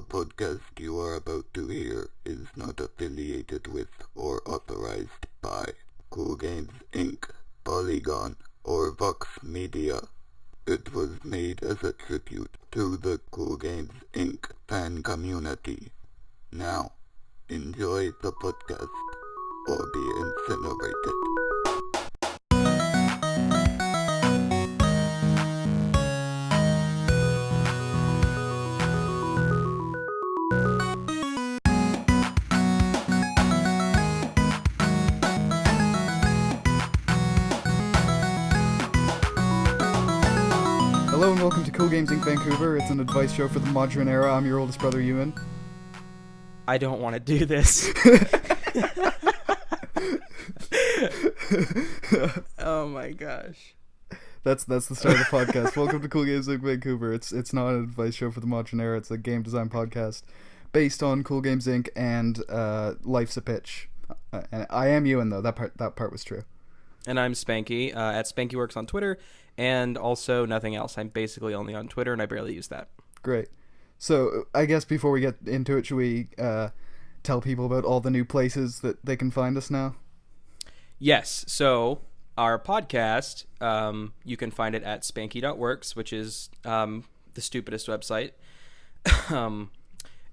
podcast you are about to hear is not affiliated with or authorized by CoolGames Inc., Polygon, or Vox Media. It was made as a tribute to the CoolGames Inc. fan community. Now, enjoy the podcast or be incinerated. Hello and welcome to CoolGames Inc. Vancouver. It's an advice show for the modern era. I'm your oldest brother, Euan. I don't want to do this. Oh my gosh. That's the start of the podcast. Welcome to CoolGames Inc. Vancouver. It's not an advice show for the modern era. It's a game design podcast based on CoolGames Inc. and Life's a Pitch. And I am Euan though. That part was true. And I'm Spanky at SpankyWorks on Twitter, and also nothing else. I'm basically only on Twitter, and I barely use that. Great. So I guess before we get into it, should we tell people about all the new places that they can find us now? Yes. So our podcast, you can find it at spanky.works, which is the stupidest website.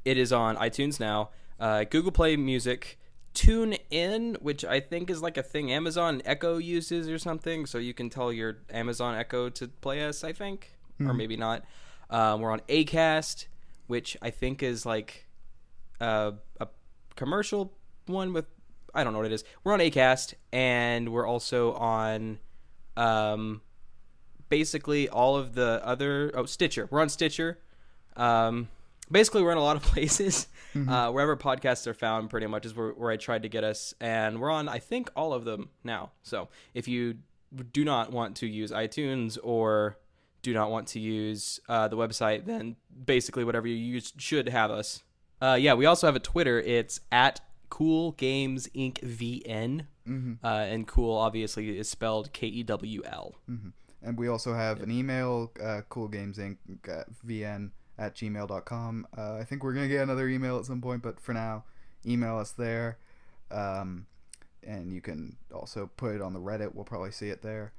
It is on iTunes now, Google Play Music, TuneIn, which I think is like a thing Amazon Echo uses or something, so you can tell your Amazon Echo to play us, I think, or maybe not. We're on Acast, which I think is like a commercial one with, I don't know what it is. We're on Acast, and we're also on basically all of the other, Stitcher. We're on Stitcher. Basically, we're in a lot of places. Wherever podcasts are found, pretty much, is where I tried to get us. And we're on, I think, all of them now. So if you do not want to use iTunes or do not want to use the website, then basically whatever you use should have us. We also have a Twitter. It's at CoolGames Inc. VN. And cool, obviously, is spelled KEWL. And we also have an email, CoolGames Inc. VN at gmail.com. I think we're going to get another email at some point, but for now, email us there. And you can also put it on the Reddit. We'll probably see it there.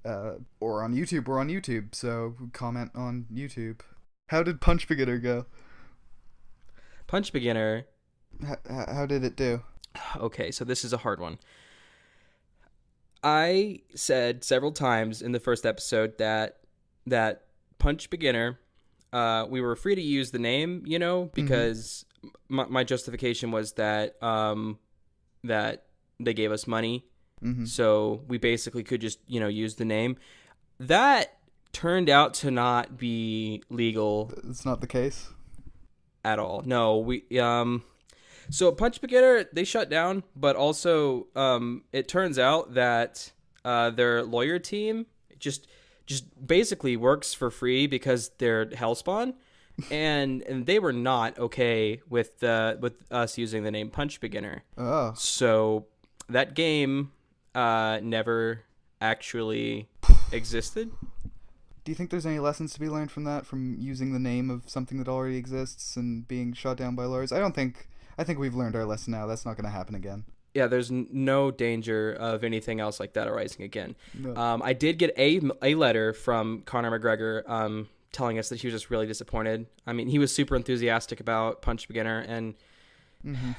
Or on YouTube. We're on YouTube, so comment on YouTube. How did Punch Beginner go? Punch Beginner. How did it do? Okay, so this is a hard one. I said several times in the first episode that Punch Beginner, we were free to use the name, because my justification was that that they gave us money. So we basically could just, use the name. That turned out to not be legal. It's not the case? At all. No, we so Punch Beginner, they shut down, but also it turns out that their lawyer team just basically works for free because they're Hellspawn, and they were not okay with us using the name Punch Beginner. Oh. So that game never actually existed. Do you think there's any lessons to be learned from that, from using the name of something that already exists and being shot down by lawyers? I think we've learned our lesson now. That's not going to happen again. Yeah, there's no danger of anything else like that arising again. No. I did get a letter from Conor McGregor telling us that he was just really disappointed. I mean, he was super enthusiastic about Punch Beginner, and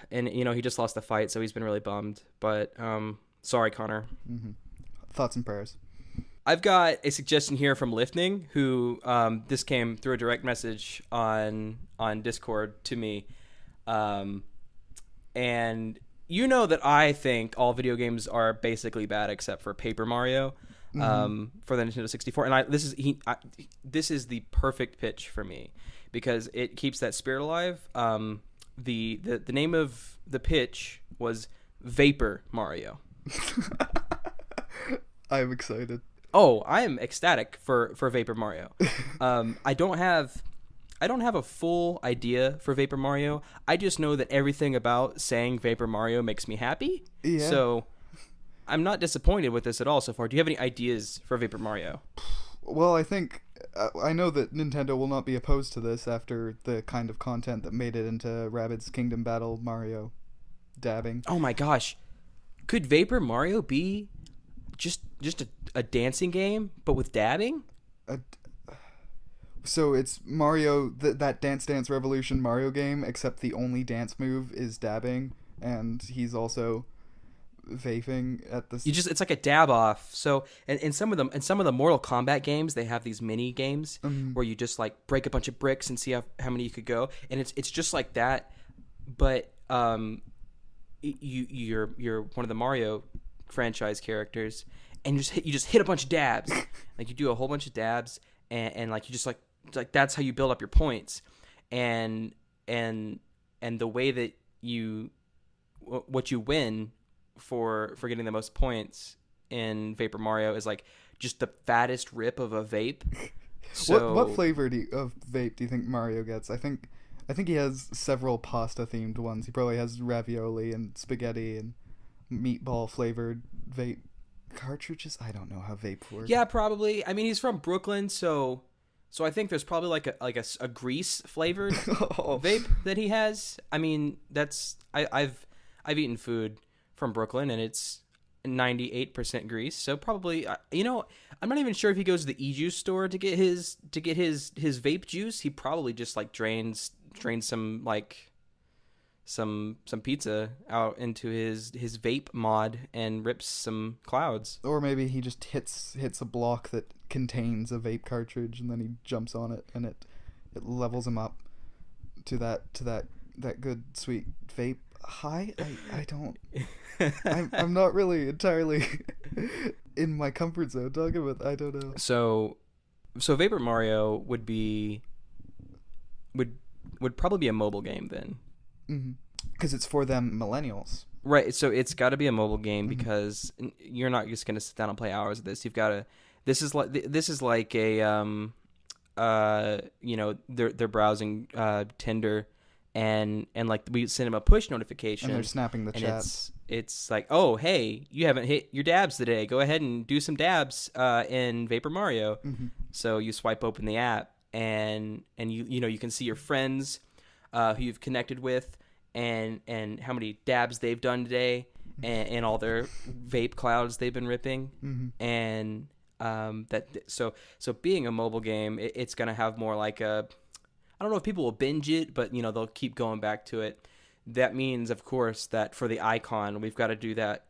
he just lost the fight, so he's been really bummed. But sorry, Conor. Thoughts and prayers. I've got a suggestion here from Lifting, who this came through a direct message on Discord to me, and you know that I think all video games are basically bad except for Paper Mario for the Nintendo 64, and this is the perfect pitch for me because it keeps that spirit alive. The name of the pitch was Vapor Mario. I'm excited. Oh, I am ecstatic for Vapor Mario. I don't have a full idea for Vapor Mario. I just know that everything about saying Vapor Mario makes me happy. Yeah. So I'm not disappointed with this at all so far. Do you have any ideas for Vapor Mario? Well, I think I know that Nintendo will not be opposed to this after the kind of content that made it into Rabbids Kingdom Battle Mario dabbing. Oh my gosh. Could Vapor Mario be just a dancing game, but with dabbing? So it's Mario, that Dance Dance Revolution Mario game, except the only dance move is dabbing, and he's also vaping at the. It's like a dab off. So in some of the Mortal Kombat games, they have these mini games where you just like break a bunch of bricks and see how many you could go, and it's just like that, but you're one of the Mario franchise characters, and you just hit a bunch of dabs, like you do a whole bunch of dabs, and like you just like that's how you build up your points, and the way that what you win for getting the most points in Vapor Mario is like just the fattest rip of a vape. So what flavor of vape do you think Mario gets? I think he has several pasta themed ones. He probably has ravioli and spaghetti and meatball flavored vape cartridges. I don't know how vape works. Yeah, probably. I mean, he's from Brooklyn, so I think there's probably like a grease flavored vape that he has. I mean, I've eaten food from Brooklyn and it's 98% grease. So probably, I'm not even sure if he goes to the e-juice store to get his vape juice. He probably just like drains some like some pizza out into his vape mod and rips some clouds. Or maybe he just hits a block that contains a vape cartridge and then he jumps on it and it levels him up to that good sweet vape high. I don't. I'm not really entirely in my comfort zone talking about. I don't know. So Vapor Mario would probably be a mobile game then. Because it's for them millennials. Right. So it's got to be a mobile game because you're not just gonna sit down and play hours of this. You've got to. This is like a they're browsing Tinder. And like we send them a push notification, and they're snapping the chat. It's like, oh hey, you haven't hit your dabs today. Go ahead and do some dabs in Vapor Mario. So you swipe open the app, and you can see your friends who you've connected with, and how many dabs they've done today, and all their vape clouds they've been ripping, and so being a mobile game, it's gonna have more like a. I don't know if people will binge it, but they'll keep going back to it. That means, of course, that for the icon, we've got to do that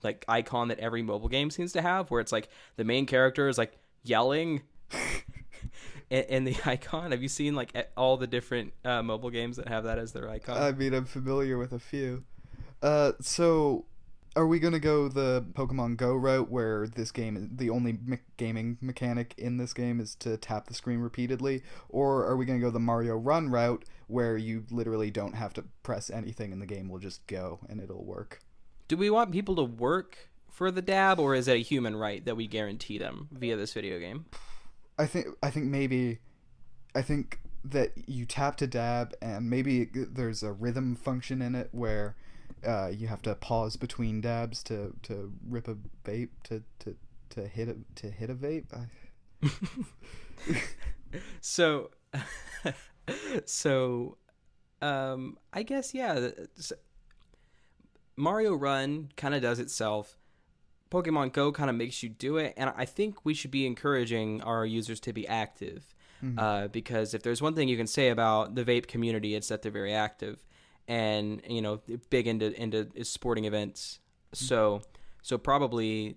like icon that every mobile game seems to have, where it's like the main character is like yelling in the icon. Have you seen like all the different mobile games that have that as their icon? I mean, I'm familiar with a few. So are we going to go the Pokemon Go route where this game, the only gaming mechanic in this game is to tap the screen repeatedly? Or are we going to go the Mario Run route where you literally don't have to press anything and the game will just go and it'll work? Do we want people to work for the dab, or is it a human right that we guarantee them via this video game? I think that you tap to dab, and maybe there's a rhythm function in it where you have to pause between dabs to rip a vape to hit a vape. So I guess yeah. Mario Run kind of does itself. Pokemon Go kind of makes you do it, and I think we should be encouraging our users to be active, because if there's one thing you can say about the vape community, it's that they're very active. And big into sporting events, so probably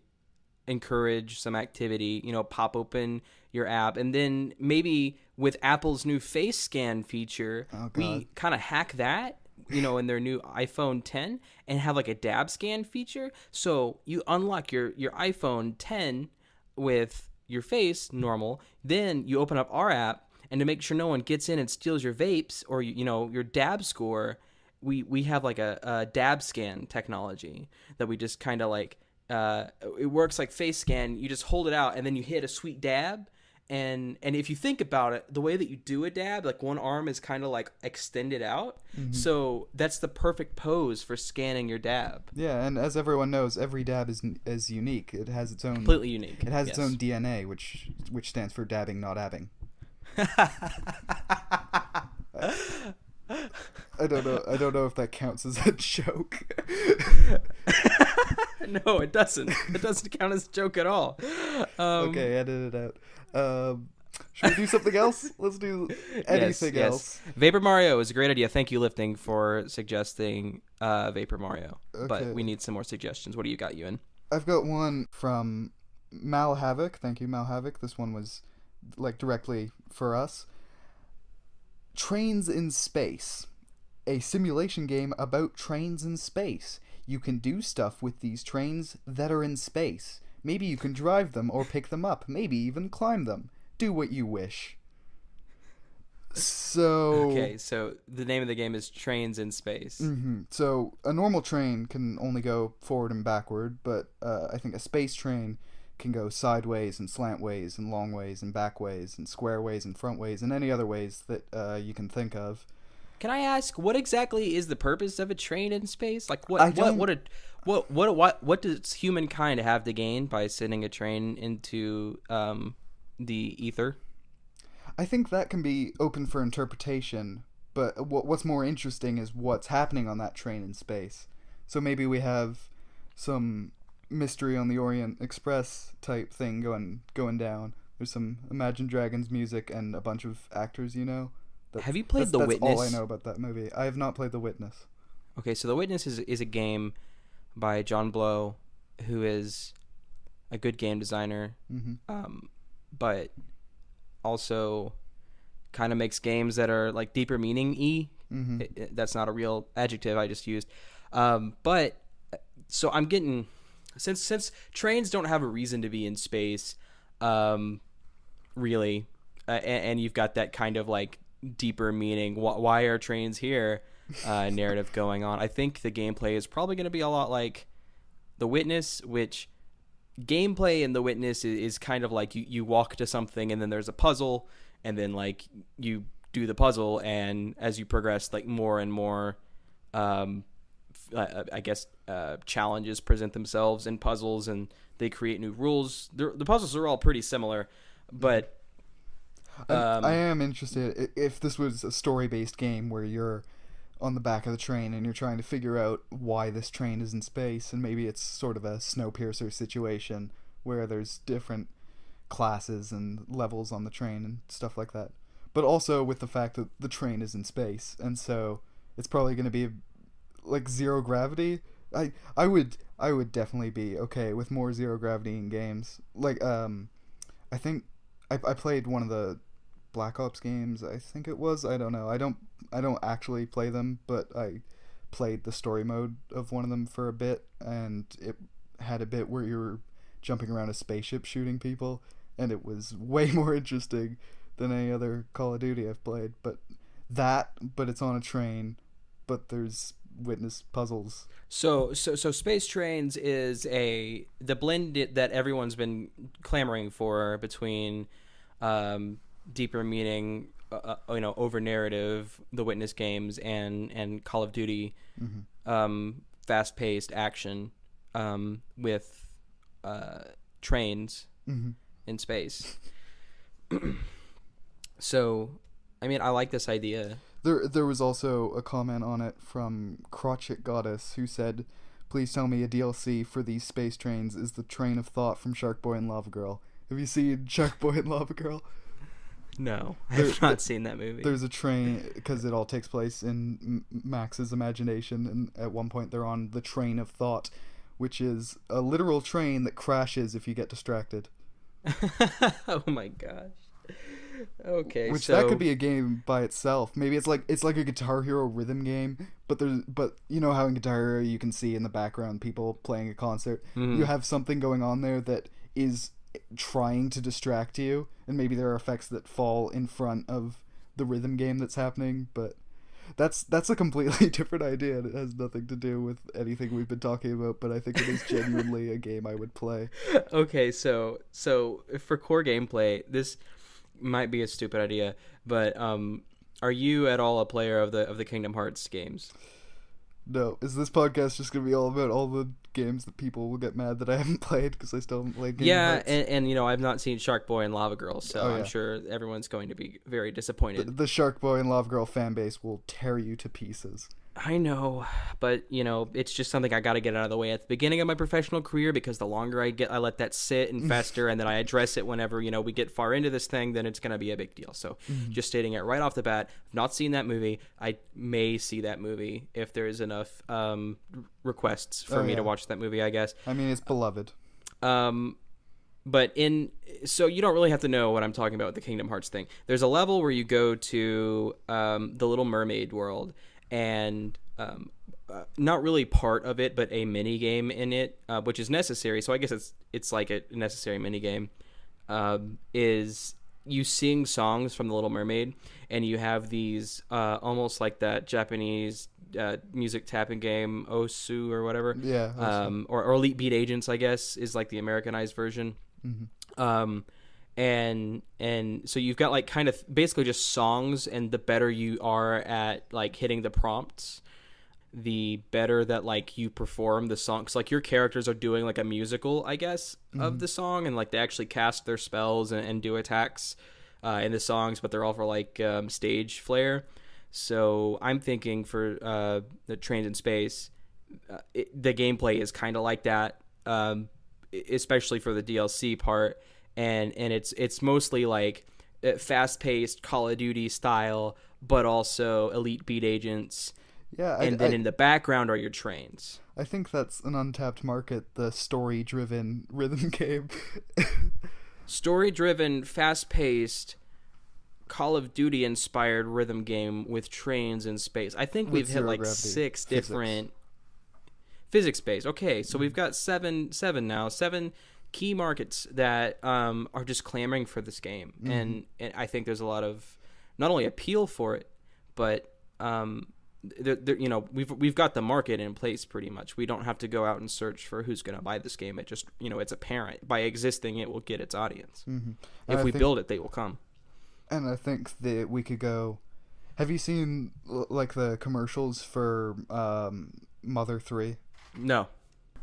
encourage some activity. Pop open your app, and then maybe with Apple's new face scan feature, we kind of hack that. In their new iPhone 10, and have like a dab scan feature, so you unlock your iPhone 10 with your face normal. Then you open up our app, and to make sure no one gets in and steals your vapes or your dab score. We have like a dab scan technology that we just kind of like, it works like face scan. You just hold it out and then you hit a sweet dab And if you think about it, the way that you do a dab, like one arm is kind of like extended out. So that's the perfect pose for scanning your dab. Yeah, and as everyone knows, every dab is unique. It has its own Completely unique. It has its own DNA, which stands for dabbing, not abbing. I don't know if that counts as a joke. No, it doesn't. It doesn't count as a joke at all. Okay, edit it out. Should we do something else? Let's do anything else. Vapor Mario is a great idea. Thank you, Lifting, for suggesting Vapor Mario. Okay. But we need some more suggestions. What do you got, Euan? I've got one from Mal Havoc. Thank you, Mal Havoc. This one was like directly for us. Trains in Space. A simulation game about trains in space. You can do stuff with these trains that are in space. Maybe you can drive them or pick them up. Maybe even climb them. Do what you wish. Okay, so the name of the game is Trains in Space. Mm-hmm. So a normal train can only go forward and backward, but I think a space train can go sideways and slant ways and long ways and back ways and square ways and front ways and any other ways that you can think of. Can I ask, what exactly is the purpose of a train in space? Like, what does humankind have to gain by sending a train into the ether? I think that can be open for interpretation, but what's more interesting is what's happening on that train in space. So maybe we have some Mystery on the Orient Express type thing going down. There's some Imagine Dragons music and a bunch of actors, you know. Have you played The Witness? That's all I know about that movie. I have not played The Witness. Okay, so The Witness is a game by John Blow, who is a good game designer, but also kind of makes games that are like deeper meaning-y. That's not a real adjective I just used. But so I'm getting, since trains don't have a reason to be in space, really, and you've got that kind of like deeper meaning, why are trains here narrative going on. I think the gameplay is probably going to be a lot like The Witness, which gameplay in The Witness is kind of like you walk to something and then there's a puzzle and then like you do the puzzle, and as you progress, like more and more challenges present themselves in puzzles and they create new rules. The puzzles are all pretty similar, but I am interested if this was a story-based game where you're on the back of the train and you're trying to figure out why this train is in space, and maybe it's sort of a Snowpiercer situation where there's different classes and levels on the train and stuff like that. But also with the fact that the train is in space, and so it's probably going to be like zero gravity. I would definitely be okay with more zero gravity in games. Like I think I played one of the Black Ops games, I think it was. I don't know. I don't actually play them, but I played the story mode of one of them for a bit, and it had a bit where you were jumping around a spaceship shooting people, and it was way more interesting than any other Call of Duty I've played. But it's on a train, but there's Witness puzzles. So Space Trains is the blend that everyone's been clamoring for between deeper meaning, over narrative, The Witness games, and Call of Duty, fast-paced action with trains in space. So, I mean, I like this idea. There was also a comment on it from Crotchet Goddess, who said, "Please tell me a DLC for these space trains is the train of thought from Sharkboy and Lavagirl." Have you seen Sharkboy and Lavagirl? No, I've not seen that movie. There's a train, because it all takes place in Max's imagination, and at one point they're on the train of thought, which is a literal train that crashes if you get distracted. Oh my gosh. Okay, which that could be a game by itself. Maybe it's like a Guitar Hero rhythm game, but you know how in Guitar Hero you can see in the background people playing a concert. You have something going on there that is trying to distract you, and maybe there are effects that fall in front of the rhythm game that's happening. But That's a completely different idea, and it has nothing to do with anything we've been talking about, but I think it is genuinely a game I would play. Okay, so for core gameplay, this might be a stupid idea, but are you at all a player of the Kingdom Hearts games? No, is this podcast just gonna be all about all the games that people will get mad that I haven't played because I still haven't played Kingdom Hearts? And you know, I've not seen Sharkboy and Lavagirl, so I'm sure everyone's going to be very disappointed. The Sharkboy and Lavagirl fan base will tear you to pieces. I know, but you know, it's just something I got to get out of the way at the beginning of my professional career, because the longer I let that sit and fester, and then I address it whenever, you know, we get far into this thing, then it's going to be a big deal. So just stating it right off the bat, I've not seen that movie. I may see that movie if there's enough requests for me to watch that movie, I guess. I mean, it's beloved. But so you don't really have to know what I'm talking about with the Kingdom Hearts thing. There's a level where you go to the Little Mermaid world, and not really part of it, but a mini game in it, which is necessary. So I guess it's like a necessary mini game. Is you sing songs from the Little Mermaid, and you have these almost like that Japanese music tapping game Osu or whatever. Yeah. Or Elite Beat Agents, I guess, is like the Americanized version. And so you've got like kind of basically just songs, and the better you are at like hitting the prompts, the better that like you perform the songs. Like your characters are doing like a musical, I guess, of the song, and like they actually cast their spells and do attacks in the songs, but they're all for like stage flair. So I'm thinking for the Trains in Space, the gameplay is kind of like that, especially for the DLC part. And it's mostly like fast-paced Call of Duty style, but also Elite Beat Agents. Yeah, and then in the background are your trains. I think that's an untapped market, the story-driven rhythm game. Story-driven, fast-paced, Call of Duty-inspired rhythm game with trains in space. I think we've hit like gravity. 6 different physics-based. Okay, so we've got seven now. 7 key markets that are just clamoring for this game, and I think there's a lot of not only appeal for it, but you know, we've got the market in place pretty much. We don't have to go out and search for who's going to buy this game. It just, you know, it's apparent by existing. It will get its audience. If we build it, they will come. And I think that we could go. Have you seen like the commercials for Mother 3? No.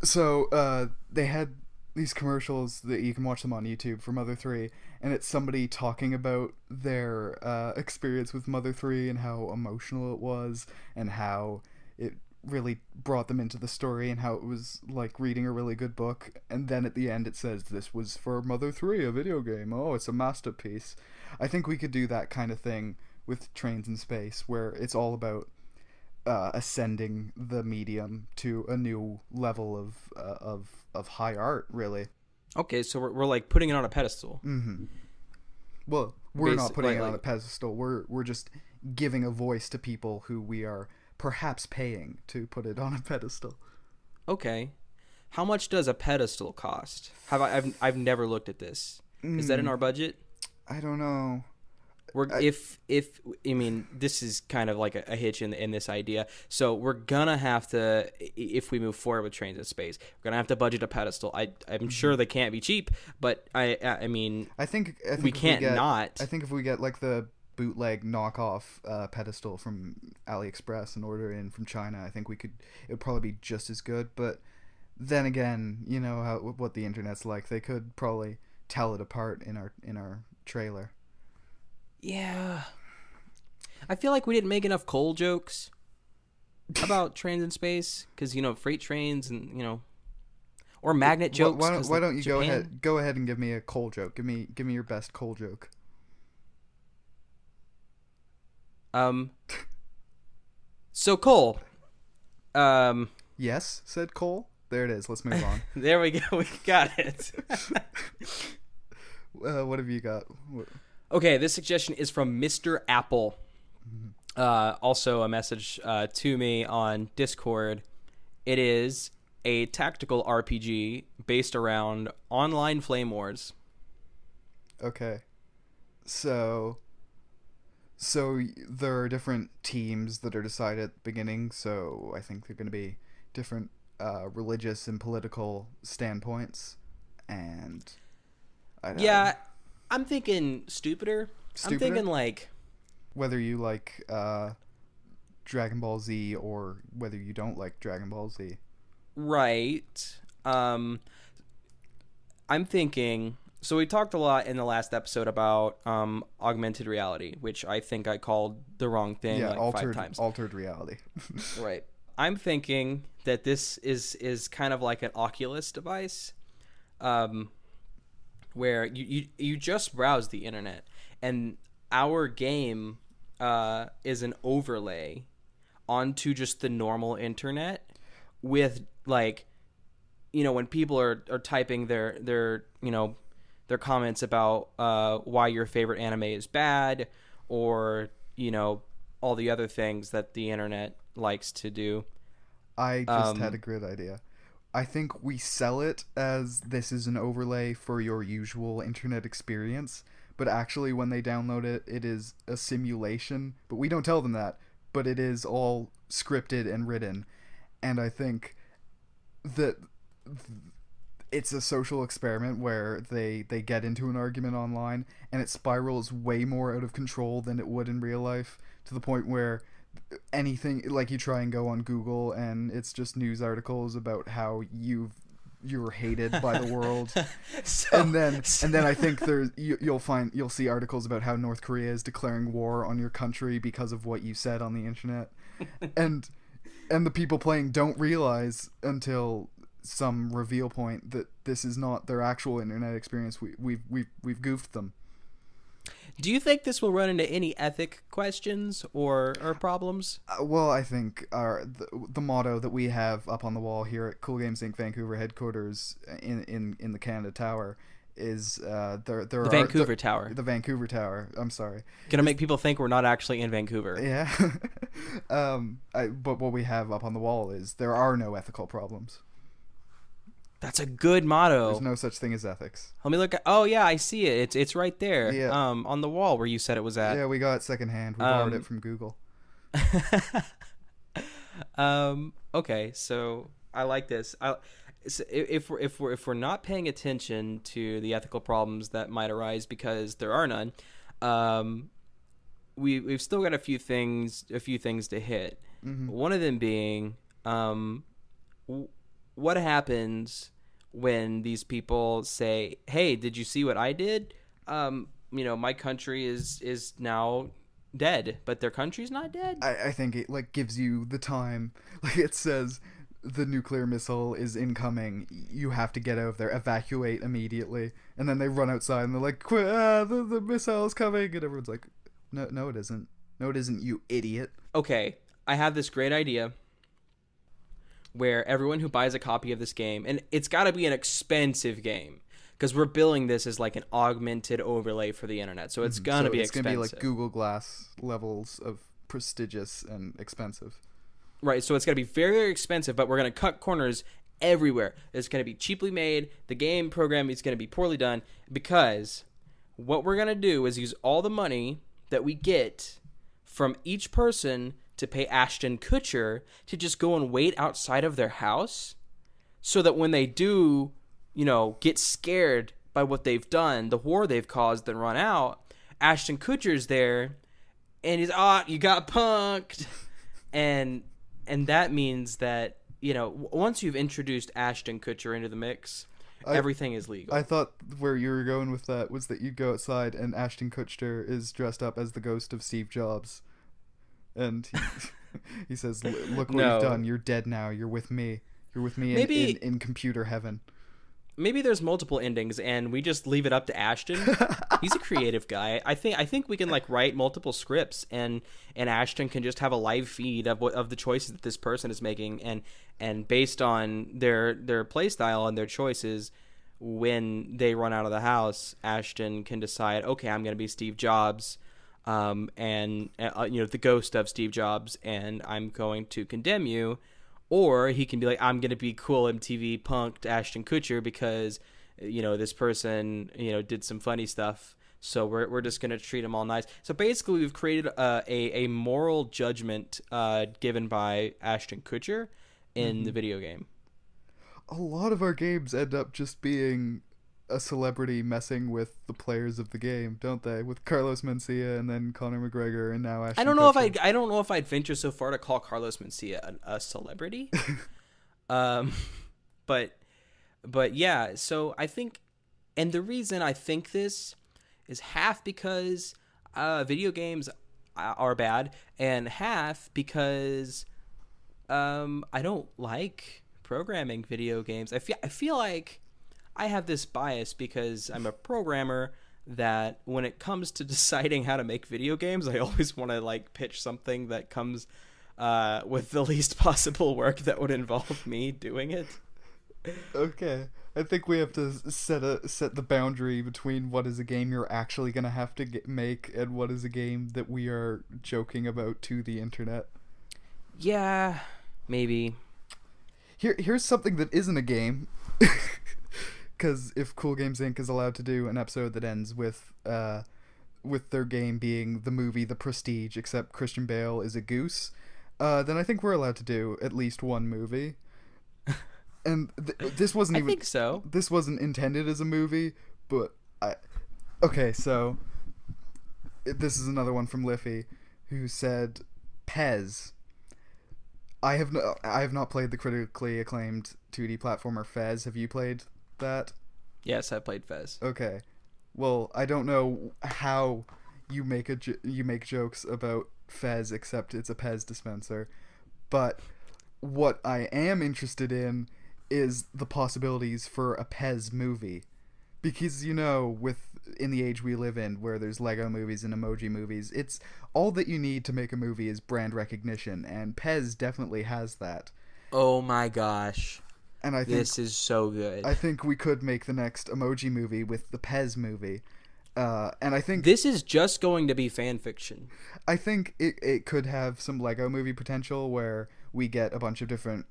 So they had these commercials that you can watch them on YouTube for Mother 3, and it's somebody talking about their experience with Mother 3 and how emotional it was, and how it really brought them into the story, and how it was like reading a really good book. And then at the end it says, this was for Mother 3, a video game. Oh, it's a masterpiece. I think we could do that kind of thing with Trains in Space, where it's all about ascending the medium to a new level of high art, really. Okay, so we're like putting it on a pedestal. Well, we're not putting it on a pedestal. We're just giving a voice to people who we are perhaps paying to put it on a pedestal. Okay, how much does a pedestal cost? I've never looked at this. Is that in our budget? I don't know. If I mean, this is kind of like a hitch in this idea. So we're gonna have to, if we move forward with Trains in Space, we're gonna have to budget a pedestal. I'm sure they can't be cheap, but I mean, I think we can't not. I think if we get like the bootleg knockoff pedestal from AliExpress and order in from China, I think it would probably be just as good. But then again, you know what the internet's like. They could probably tell it apart in our trailer. Yeah. I feel like we didn't make enough coal jokes about Trains in Space, because, you know, freight trains and, you know, or magnet jokes. Why don't you go ahead and give me a coal joke? Give me your best coal joke. So Cole. Yes, said Cole. There it is. Let's move on. There we go. We got it. What have you got? Okay, this suggestion is from Mr. Apple. Also a message to me on Discord. It is a tactical RPG based around online flame wars. Okay. So So there are different teams that are decided at the beginning. So I think they're going to be different religious and political standpoints, and Yeah, I'm thinking stupider. I'm Stupider? thinking like, whether you like Dragon Ball Z or whether you don't like Dragon Ball Z. right. I'm thinking. So we talked a lot in the last episode about augmented reality, which I think I called the wrong thing Yeah, like 5 times. altered reality. Right. I'm thinking that this is kind of like an Oculus device, where you just browse the internet, and our game is an overlay onto just the normal internet with, like, when people are typing their their comments about why your favorite anime is bad, or all the other things that the internet likes to do. I just had a great idea. I think we sell it as this is an overlay for your usual internet experience, but actually when they download it, it is a simulation. But we don't tell them that, but it is all scripted and written. And I think that it's a social experiment where they get into an argument online, and it spirals way more out of control than it would in real life, to the point where anything, like, you try and go on Google and it's just news articles about how you're hated by the world. and then I think you'll see articles about how North Korea is declaring war on your country because of what you said on the internet. and the people playing don't realize until some reveal point that this is not their actual internet experience. We've goofed them. Do you think this will run into any ethic questions or problems? Well, I think the motto that we have up on the wall here at CoolGames Inc. Vancouver headquarters in the Canada Tower is the Vancouver Tower. The Vancouver Tower. I'm sorry. Gonna make people think we're not actually in Vancouver. Yeah. But what we have up on the wall is there are no ethical problems. That's a good motto. There's no such thing as ethics. Let me look at. Oh yeah, I see it. It's right there. Yeah. On the wall where you said it was at. Yeah, we got it secondhand. We borrowed it from Google. Okay, so I like this. So if we're not paying attention to the ethical problems that might arise, because there are none, we've still got a few things to hit. Mm-hmm. One of them being, what happens when these people say, "Hey, did you see what I did? My country is now dead," but their country's not dead. I think it gives you the time. It says the nuclear missile is incoming. You have to get out of there. Evacuate immediately. And then they run outside and they're like, the missile's coming. And everyone's like, no, it isn't. No, it isn't, you idiot. Okay, I have this great idea where everyone who buys a copy of this game, and it's got to be an expensive game, because we're billing this as like an augmented overlay for the internet, so it's gonna be expensive. It's gonna be like Google Glass levels of prestigious and expensive. Right, so it's gonna be very, very expensive, but we're gonna cut corners everywhere. It's gonna be cheaply made. The game program is gonna be poorly done, because what we're gonna do is use all the money that we get from each person to pay Ashton Kutcher to just go and wait outside of their house, so that when they do, get scared by what they've done, the war they've caused, and run out, Ashton Kutcher's there, and he's, you got punked. and that means that, once you've introduced Ashton Kutcher into the mix, everything is legal. I thought where you were going with that was that you'd go outside and Ashton Kutcher is dressed up as the ghost of Steve Jobs. And he says, "Look what you've done. You're dead now. You're with me. You're with me in computer heaven." Maybe there's multiple endings, and we just leave it up to Ashton. He's a creative guy. I think we can write multiple scripts, and Ashton can just have a live feed of the choices that this person is making, and based on their play style and their choices, when they run out of the house, Ashton can decide, okay, I'm going to be Steve Jobs. The ghost of Steve Jobs, and I'm going to condemn you. Or he can be like, I'm going to be cool MTV punked Ashton Kutcher because, this person, did some funny stuff So we're just gonna treat them all nice. So basically, we've created a moral judgment given by Ashton Kutcher in the video game. A lot of our games end up just being a celebrity messing with the players of the game, don't they? With Carlos Mencia and then Conor McGregor and now Ashton I don't know Kutcher. I don't know if I'd venture so far to call Carlos Mencia a celebrity. But yeah, so I think, and the reason I think this is half because video games are bad, and half because I don't like programming video games. I feel like I have this bias because I'm a programmer that when it comes to deciding how to make video games, I always want to like pitch something that comes with the least possible work that would involve me doing it. Okay, I think we have to set the boundary between what is a game you're actually gonna have to make and what is a game that we are joking about to the internet. Yeah, maybe. Here's something that isn't a game. Because if CoolGames Inc. is allowed to do an episode that ends with their game being the movie The Prestige, except Christian Bale is a goose, then I think we're allowed to do at least one movie. And this wasn't even... I think so. This wasn't intended as a movie, but Okay, so this is another one from Liffy, who said, Pez. I have not played the critically acclaimed 2D platformer Fez. Have you played that? Yes, I played Fez. Okay. Well, I don't know how you make jokes about Fez except it's a Pez dispenser. But what I am interested in is the possibilities for a Pez movie. Because, in the age we live in, where there's Lego movies and emoji movies, it's all that you need to make a movie is brand recognition, and Pez definitely has that. Oh my gosh. And I think this is so good. I think we could make the next emoji movie with the Pez movie. And I think this is just going to be fan fiction. I think it could have some Lego movie potential where we get a bunch of different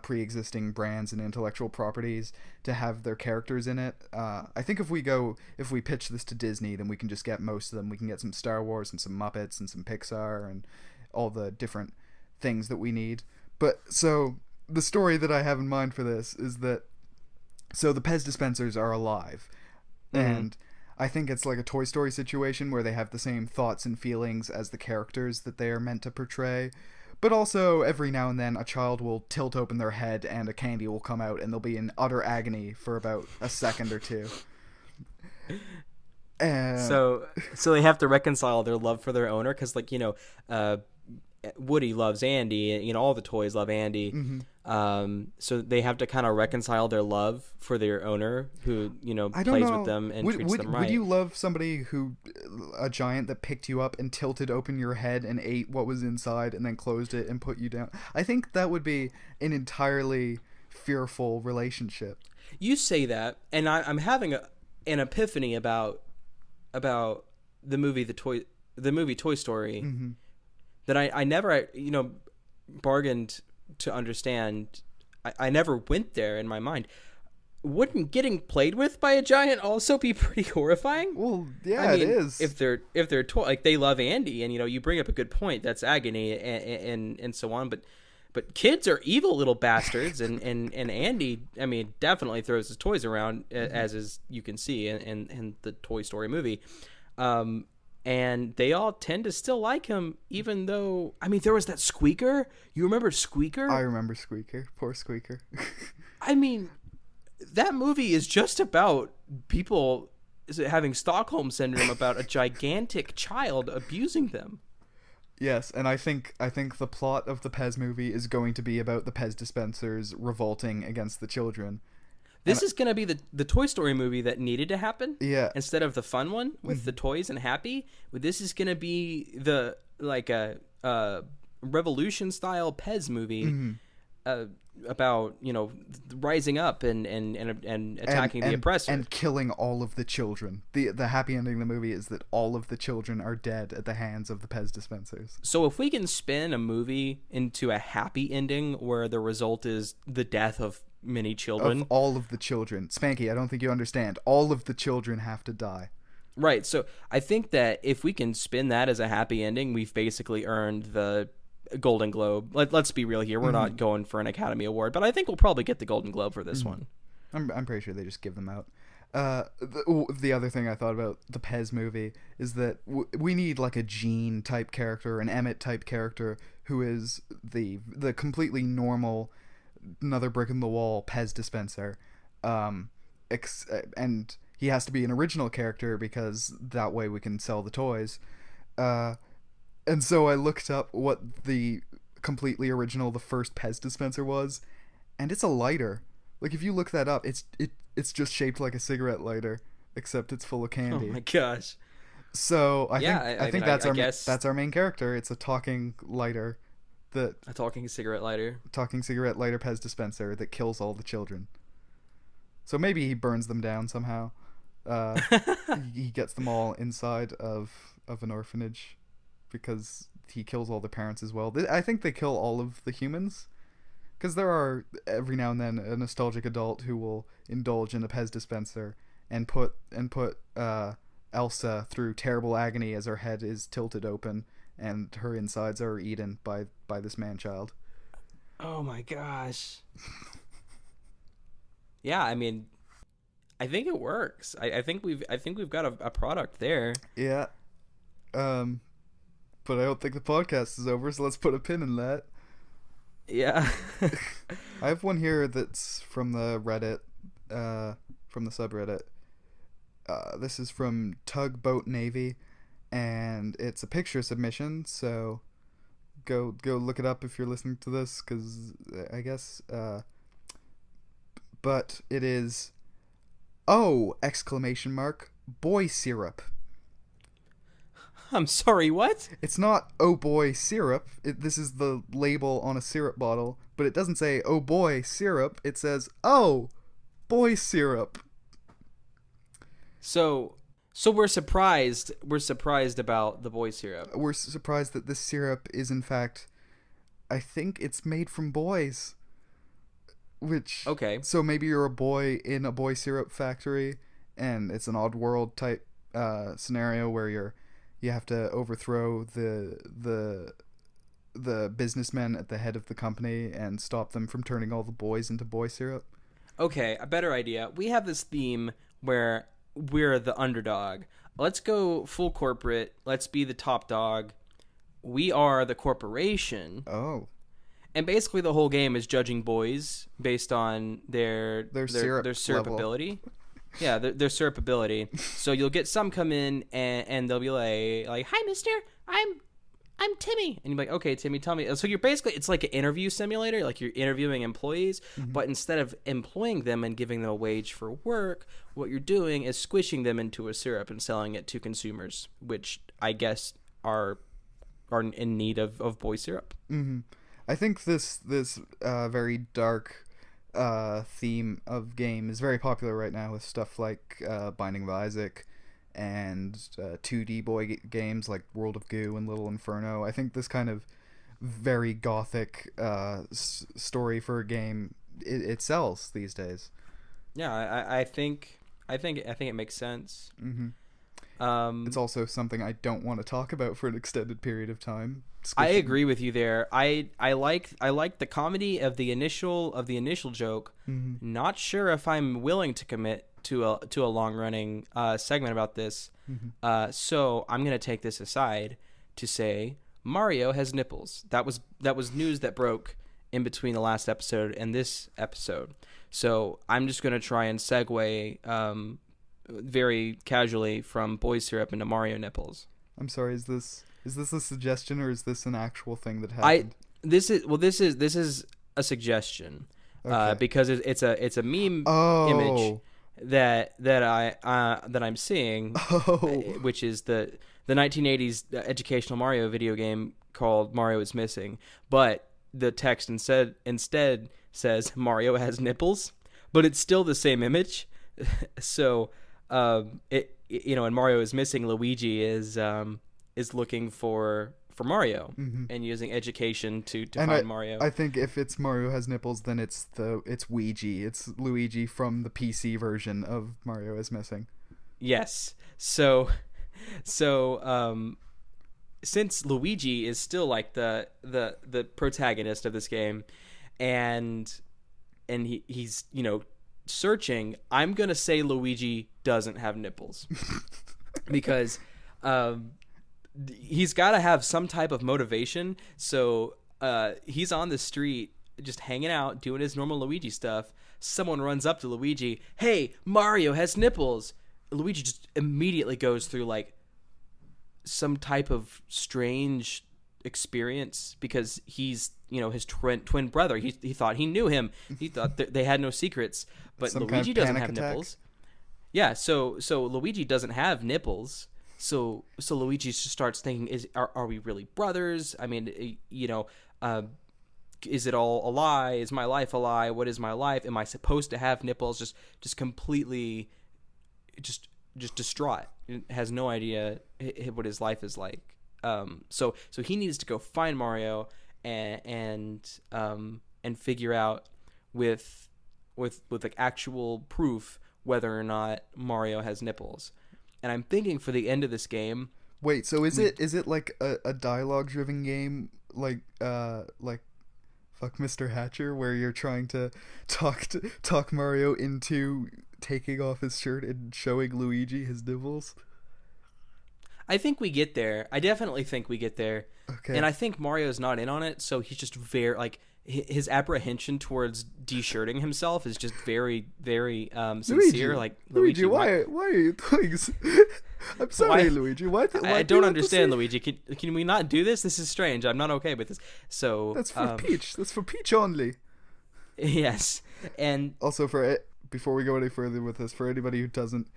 pre-existing brands and intellectual properties to have their characters in it. I think if we pitch this to Disney, then we can just get most of them. We can get some Star Wars and some Muppets and some Pixar and all the different things that we need. But so the story that I have in mind for this is that the Pez dispensers are alive, and I think it's like a Toy Story situation where they have the same thoughts and feelings as the characters that they are meant to portray. But also, every now and then, a child will tilt open their head and a candy will come out, and they'll be in utter agony for about a second or two. So they have to reconcile their love for their owner, because, Woody loves Andy, all the toys love Andy. Mm-hmm. So they have to kind of reconcile their love for their owner, who plays with them and treats them right. Would you love somebody a giant that picked you up and tilted open your head and ate what was inside and then closed it and put you down? I think that would be an entirely fearful relationship. You say that, and I'm having an epiphany about the movie Toy Story. Mm-hmm. That I never, bargained to understand. I never went there in my mind. Wouldn't getting played with by a giant also be pretty horrifying? Well, yeah, it is. If they're they love Andy, and you bring up a good point. That's agony and so on. But kids are evil little bastards, and Andy, definitely throws his toys around, as you can see in the Toy Story movie. And they all tend to still like him, even though... there was that Squeaker. You remember Squeaker? I remember Squeaker. Poor Squeaker. That movie is just about people having Stockholm Syndrome about a gigantic child abusing them. Yes, and I think the plot of the Pez movie is going to be about the Pez dispensers revolting against the children. This is going to be the Toy Story movie that needed to happen. Yeah. Instead of the fun one with the toys and Happy, this is going to be the revolution style Pez movie about rising up and attacking the oppressor and killing all of the children. The happy ending of the movie is that all of the children are dead at the hands of the Pez dispensers. So if we can spin a movie into a happy ending where the result is the death of many children, of all of the children, Spanky, I don't think you understand. All of the children have to die. Right. So I think that if we can spin that as a happy ending, we've basically earned the Golden Globe. Let's be real here. We're not going for an Academy Award, but I think we'll probably get the Golden Globe for this one. I'm pretty sure they just give them out. The other thing I thought about the Pez movie is that we need like a Gene type character, an Emmett type character, who is the completely normal, another brick in the wall Pez dispenser, and he has to be an original character because that way we can sell the toys. And so I looked up what the completely original, the first Pez dispenser was, and it's a lighter. Like, if you look that up, it's just shaped like a cigarette lighter, except it's full of candy. Oh my gosh! So I think that's guess our main character. It's a talking lighter, a talking cigarette lighter Pez dispenser that kills all the children. So maybe he burns them down somehow. He gets them all inside of an orphanage because he kills all the parents as well. I think they kill all of the humans. Because there are, every now and then, a nostalgic adult who will indulge in a Pez dispenser and put Elsa through terrible agony as her head is tilted open and her insides are eaten by this man-child. Oh my gosh. Yeah, I mean, I think it works. I think we've got a product there. Yeah. But I don't think the podcast is over, so let's put a pin in that. Yeah. I have one here that's from the Reddit, from the subreddit. This is from Tugboat Navy, and it's a picture submission, so go look it up if you're listening to this, because I guess, but it is, boy syrup. I'm sorry, what? It's not oh boy syrup. This is the label on a syrup bottle, but it doesn't say oh boy syrup. It says oh boy syrup. So we're surprised. We're surprised about the boy syrup. We're surprised that this syrup is in fact, I think it's made from boys. Which, okay. So maybe you're a boy in a boy syrup factory, and it's an odd world type scenario where you have to overthrow the businessmen at the head of the company and stop them from turning all the boys into boy syrup. Okay, a better idea. We have this theme where we're the underdog. Let's go full corporate. Let's be the top dog. We are the corporation. Oh. And basically the whole game is judging boys based on their syrup ability. Yeah, their syrup ability. So you'll get some come in and they'll be like, "Hi, mister, I'm Timmy." And you're like, "Okay, Timmy, tell me." So you're basically, it's like an interview simulator, like you're interviewing employees, but instead of employing them and giving them a wage for work, what you're doing is squishing them into a syrup and selling it to consumers, which I guess are in need of boy syrup. Mm-hmm. I think this very dark theme of game is very popular right now with stuff like Binding of Isaac and 2D boy games like World of Goo and Little Inferno. I think this kind of very gothic story for a game it sells these days. Yeah, I think it makes sense. Mm-hmm. It's also something I don't want to talk about for an extended period of time. I agree with you there. I like the comedy of the initial joke. Mm-hmm. Not sure if I'm willing to commit to a long running segment about this. Mm-hmm. So I'm gonna take this aside to say Mario has nipples. That was news that broke in between the last episode and this episode. So I'm just gonna try and segue very casually from boy syrup into Mario nipples. I'm sorry. Is this a suggestion or is this an actual thing that happened? This is a suggestion, Okay. because it's a meme image that I'm seeing, which is the 1980s educational Mario video game called Mario is Missing, but the text instead says Mario has nipples, but it's still the same image. So and Mario is Missing, Luigi is looking for Mario, mm-hmm. and using education to and find Mario. I think if it's Mario has nipples, then it's Ouija. It's Luigi from the PC version of Mario is Missing. Yes. So since Luigi is still like the protagonist of this game, and he's searching, I'm gonna say Luigi doesn't have nipples because he's got to have some type of motivation. So he's on the street just hanging out doing his normal Luigi stuff. Someone runs up to Luigi, "Hey, Mario has nipples." Luigi just immediately goes through like some type of strange experience because he's his twin brother. He thought he knew him. He thought they had no secrets, but Some Luigi kind of doesn't panic have attack? nipples. Yeah, so Luigi doesn't have nipples. So Luigi just starts thinking, are we really brothers? I mean, is it all a lie? Is my life a lie? What is my life? Am I supposed to have nipples? Just completely just distraught. Has no idea what his life is like. So he needs to go find Mario and figure out with like actual proof whether or not Mario has nipples. And I'm thinking for the end of this game. Wait, so is it like a dialogue driven game like Fuck Mr. Hatcher, where you're trying to talk Mario into taking off his shirt and showing Luigi his nipples? I think we get there. I definitely think we get there. Okay. And I think Mario's not in on it, so he's just very like his apprehension towards de-shirting himself is just very, very sincere. Luigi, why are you doing? I'm sorry, Luigi. Why I don't understand, Luigi. Can we not do this? This is strange. I'm not okay with this. So that's for Peach. That's for Peach only. Yes, and also before we go any further with this, for anybody who doesn't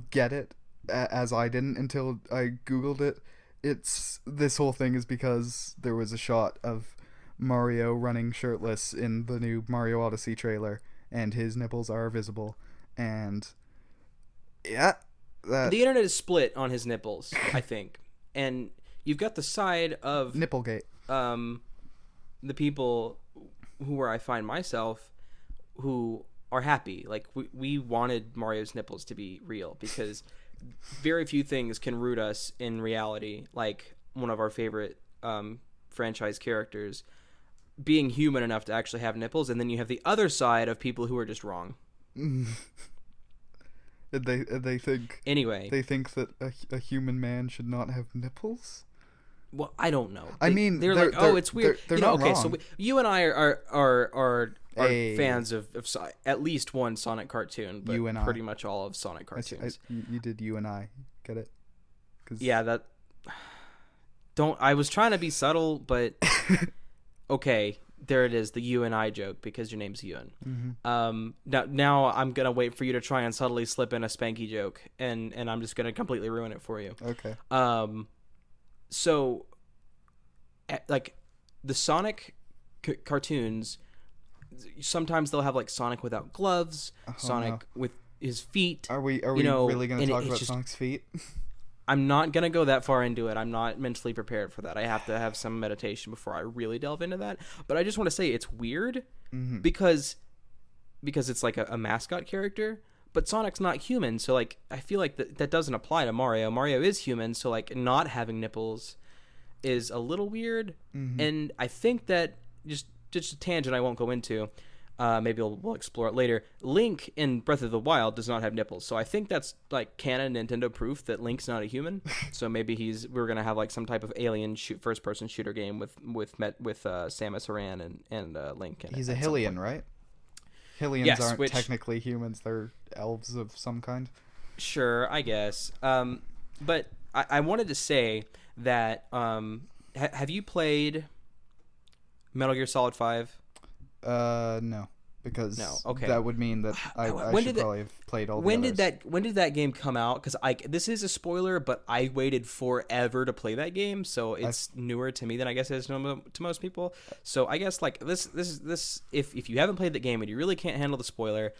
get it, as I didn't until I googled it, this whole thing is because there was a shot of Mario running shirtless in the new Mario Odyssey trailer, and his nipples are visible, and yeah, the internet is split on his nipples, I think, and you've got the side of Nipplegate, the people where I find myself who are happy. Like we wanted Mario's nipples to be real because very few things can root us in reality, like one of our favorite franchise characters being human enough to actually have nipples. And then you have the other side of people who are just wrong. And they think that a human man should not have nipples. Well, I don't know. I mean, they're like, oh, it's weird. They're not okay, wrong. so you and I are fans of at least one Sonic cartoon, but pretty much all of Sonic cartoons. You did you and I get it? Yeah, that. I was trying to be subtle, but okay, there it is, the you and I joke because your name's Euan. Mm-hmm. Now I'm gonna wait for you to try and subtly slip in a Spanky joke, and I'm just gonna completely ruin it for you. Okay. So, like, the Sonic cartoons, sometimes they'll have like Sonic without gloves, Sonic with his feet. Are we really going to talk about Sonic's feet? I'm not going to go that far into it. I'm not mentally prepared for that. I have to have some meditation before I really delve into that. But I just want to say it's weird because it's like a mascot character, but Sonic's not human. So like I feel like that doesn't apply to Mario. Mario is human, so like not having nipples is a little weird. And I think that just a tangent I won't go into. Maybe we'll explore it later. Link in Breath of the Wild does not have nipples, so I think that's like canon Nintendo proof that Link's not a human. So maybe we're gonna have like some type of alien first person shooter game with Samus Aran and Link. He's a Hylian, right? Hylians aren't technically humans; they're elves of some kind. Sure, I guess. But I wanted to say that have you played Metal Gear Solid 5? No, because that would mean that I should probably have played all the others. When did that game come out? Because this is a spoiler, but I waited forever to play that game, so it's newer to me than I guess it is to most people. So I guess like this if you haven't played the game and you really can't handle the spoiler,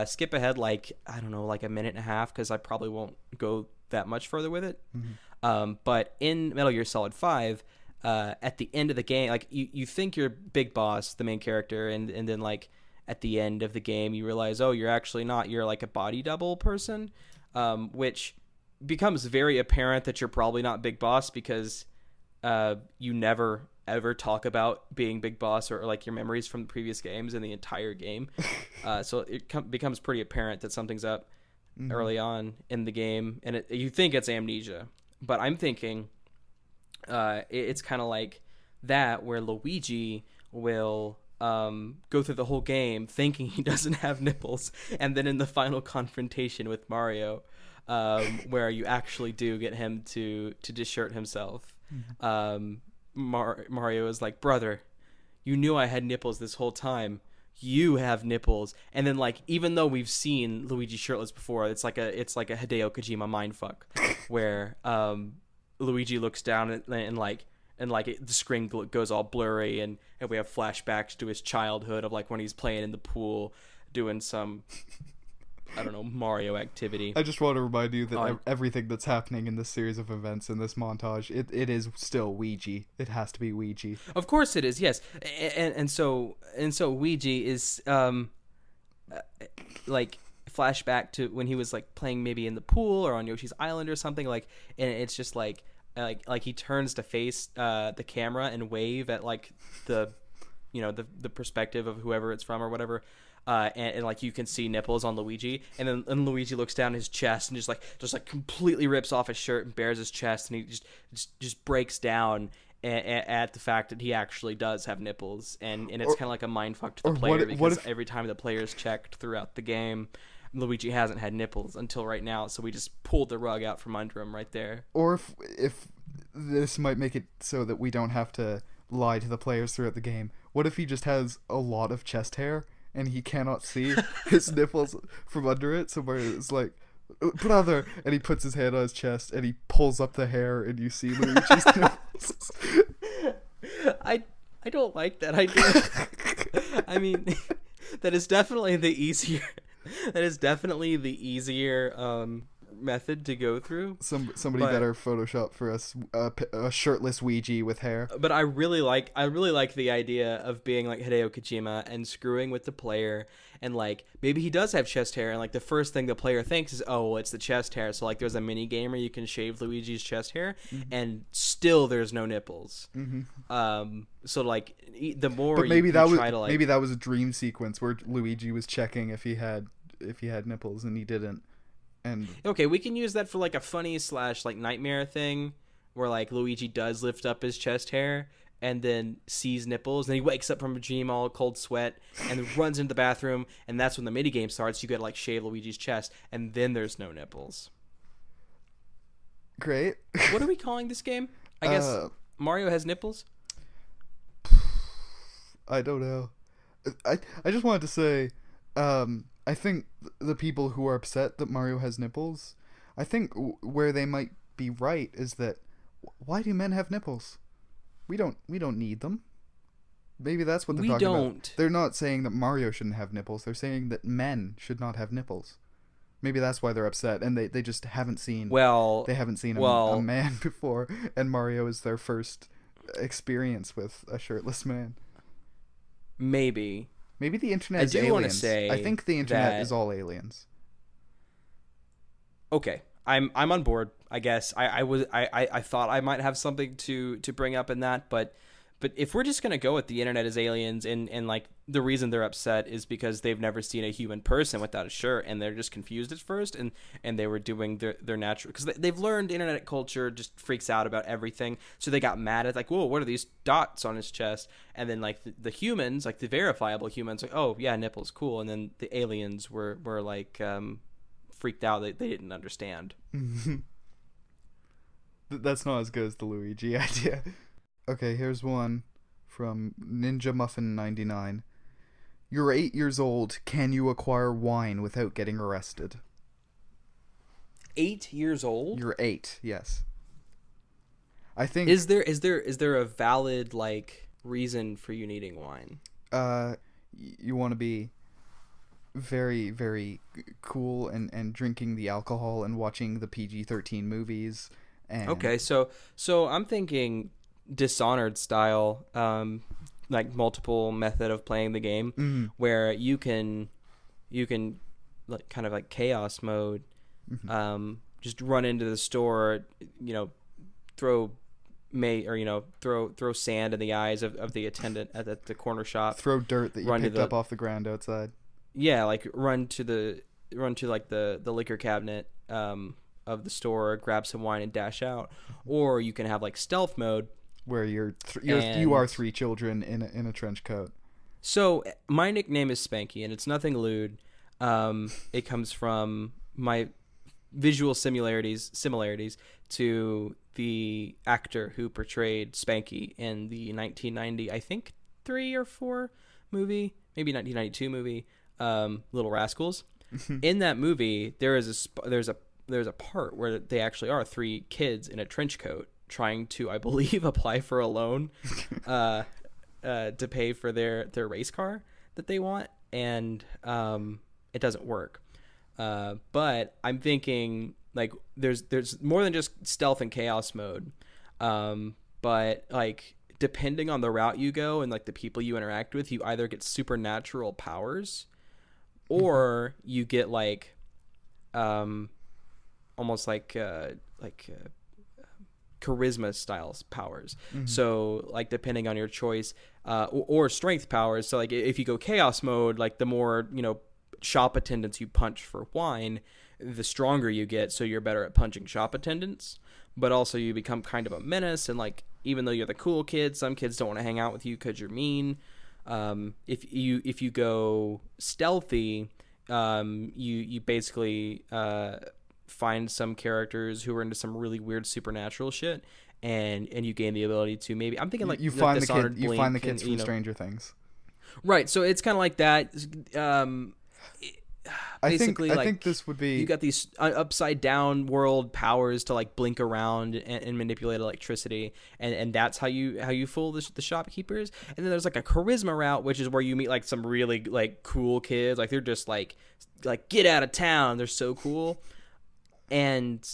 skip ahead like I don't know, like a minute and a half, because I probably won't go that much further with it. But in Metal Gear Solid 5. At the end of the game, like you think you're Big Boss, the main character, and then like at the end of the game you realize, oh, you're actually not. You're like a body double person. which becomes very apparent that you're probably not Big Boss because you never ever talk about being Big Boss or like your memories from the previous games in the entire game. So it becomes pretty apparent that something's up early on in the game, and you think it's amnesia, but I'm thinking it's kind of like that, where Luigi will go through the whole game thinking he doesn't have nipples, and then in the final confrontation with Mario, where you actually do get him to desshirt himself, Mario is like, brother, you knew I had nipples this whole time. You have nipples. And then, like, even though we've seen Luigi shirtless before, it's like a Hideo Kojima mindfuck where Luigi looks down and the screen goes all blurry, and we have flashbacks to his childhood of like when he's playing in the pool doing some I don't know, Mario activity. I just want to remind you that everything that's happening in this series of events in this montage, it is still Ouija. It has to be Ouija. Of course it is, yes. And so Ouija is like flashback to when he was like playing maybe in the pool or on Yoshi's Island or something, like, and it's just like he turns to face the camera and wave at like the perspective of whoever it's from or whatever. And like you can see nipples on Luigi, and then Luigi looks down his chest and just like completely rips off his shirt and bares his chest, and he just breaks down at the fact that he actually does have nipples, and it's kind of like a mindfuck to the player, because every time the player's checked throughout the game, Luigi hasn't had nipples until right now, so we just pulled the rug out from under him right there. Or if this might make it so that we don't have to lie to the players throughout the game, what if he just has a lot of chest hair and he cannot see his nipples from under it, so where it's like, brother, and he puts his hand on his chest and he pulls up the hair and you see Luigi's nipples. I don't like that idea. I mean, that is definitely the easier method to go through. Somebody better Photoshop for us a shirtless Ouija with hair. But I really like the idea of being like Hideo Kojima and screwing with the player, and like maybe he does have chest hair, and like the first thing the player thinks is, oh, well, it's the chest hair. So like there's a mini game where you can shave Luigi's chest hair, and still there's no nipples. So like the more, but maybe that was a dream sequence where Luigi was checking if he had nipples and he didn't. And okay, we can use that for like a funny / like nightmare thing, where like Luigi does lift up his chest hair and then sees nipples, and he wakes up from a dream all cold sweat and then runs into the bathroom, and that's when the mini game starts. You gotta like shave Luigi's chest, and then there's no nipples. Great. What are we calling this game? I guess Mario has nipples. I don't know. I just wanted to say, I think the people who are upset that Mario has nipples, I think where they might be right is that, why do men have nipples? We don't need them. Maybe that's what they're talking about. They're not saying that Mario shouldn't have nipples. They're saying that men should not have nipples. Maybe that's why they're upset, and they just haven't seen. They haven't seen a man before, and Mario is their first experience with a shirtless man. Maybe the internet is aliens. I think the internet is all aliens. Okay, I'm on board. I guess I thought I might have something to bring up in that, but if we're just gonna go with the internet is aliens, and like the reason they're upset is because they've never seen a human person without a shirt, and they're just confused at first, and they were doing their natural, because they've learned internet culture just freaks out about everything, so they got mad at like, whoa, what are these dots on his chest? And then like the humans, like the verifiable humans, like, oh yeah, nipples, cool, and then the aliens were like freaked out. They didn't understand. That's not as good as the Luigi idea. Okay, here's one from Ninja Muffin 99. You're 8 years old. Can you acquire wine without getting arrested? 8 years old? You're 8. Yes. I think. Is there a valid like reason for you needing wine? You want to be very, very cool and drinking the alcohol and watching the PG-13 movies. And okay, so I'm thinking Dishonored style, like multiple method of playing the game, where you can like kind of like chaos mode, just run into the store, throw throw sand in the eyes of the attendant at the corner shop. Throw dirt that you picked up off the ground outside. Yeah, like run to like the liquor cabinet of the store, grab some wine and dash out. Or you can have like stealth mode where you are three children in a trench coat. So my nickname is Spanky, and it's nothing lewd. It comes from my visual similarities to the actor who portrayed Spanky in the 1990, I think 3 or 4 movie, maybe 1992 movie, Little Rascals. In that movie, there's a part where they actually are 3 kids in a trench coat trying to, I believe, apply for a loan to pay for their race car that they want, and it doesn't work. But I'm thinking like there's more than just stealth and chaos mode, but like depending on the route you go and like the people you interact with, you either get supernatural powers or you get like almost like charisma styles powers. So like depending on your choice, or strength powers. So like if you go chaos mode, like the more shop attendants you punch for wine, the stronger you get, so you're better at punching shop attendants, but also you become kind of a menace, and like even though you're the cool kid, some kids don't want to hang out with you because you're mean. If you go stealthy, you basically find some characters who are into some really weird supernatural shit, and you gain the ability to maybe, I'm thinking like you find the kids from Stranger Things, right? So it's kind of like that. I think this would be, you got these upside down world powers to like blink around and manipulate electricity, and that's how you fool the shopkeepers. And then there's like a charisma route, which is where you meet like some really like cool kids, like they're just like get out of town, they're so cool. And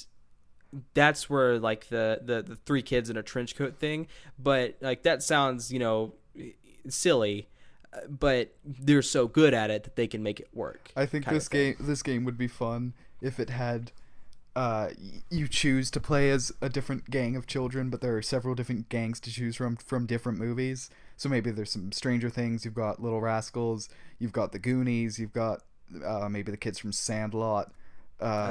that's where like the 3 kids in a trench coat thing, but like that sounds silly, but they're so good at it that they can make it work. I think this game would be fun if it had you choose to play as a different gang of children, but there are several different gangs to choose from different movies. So maybe there's some Stranger Things, you've got Little Rascals, you've got the Goonies, you've got maybe the kids from Sandlot,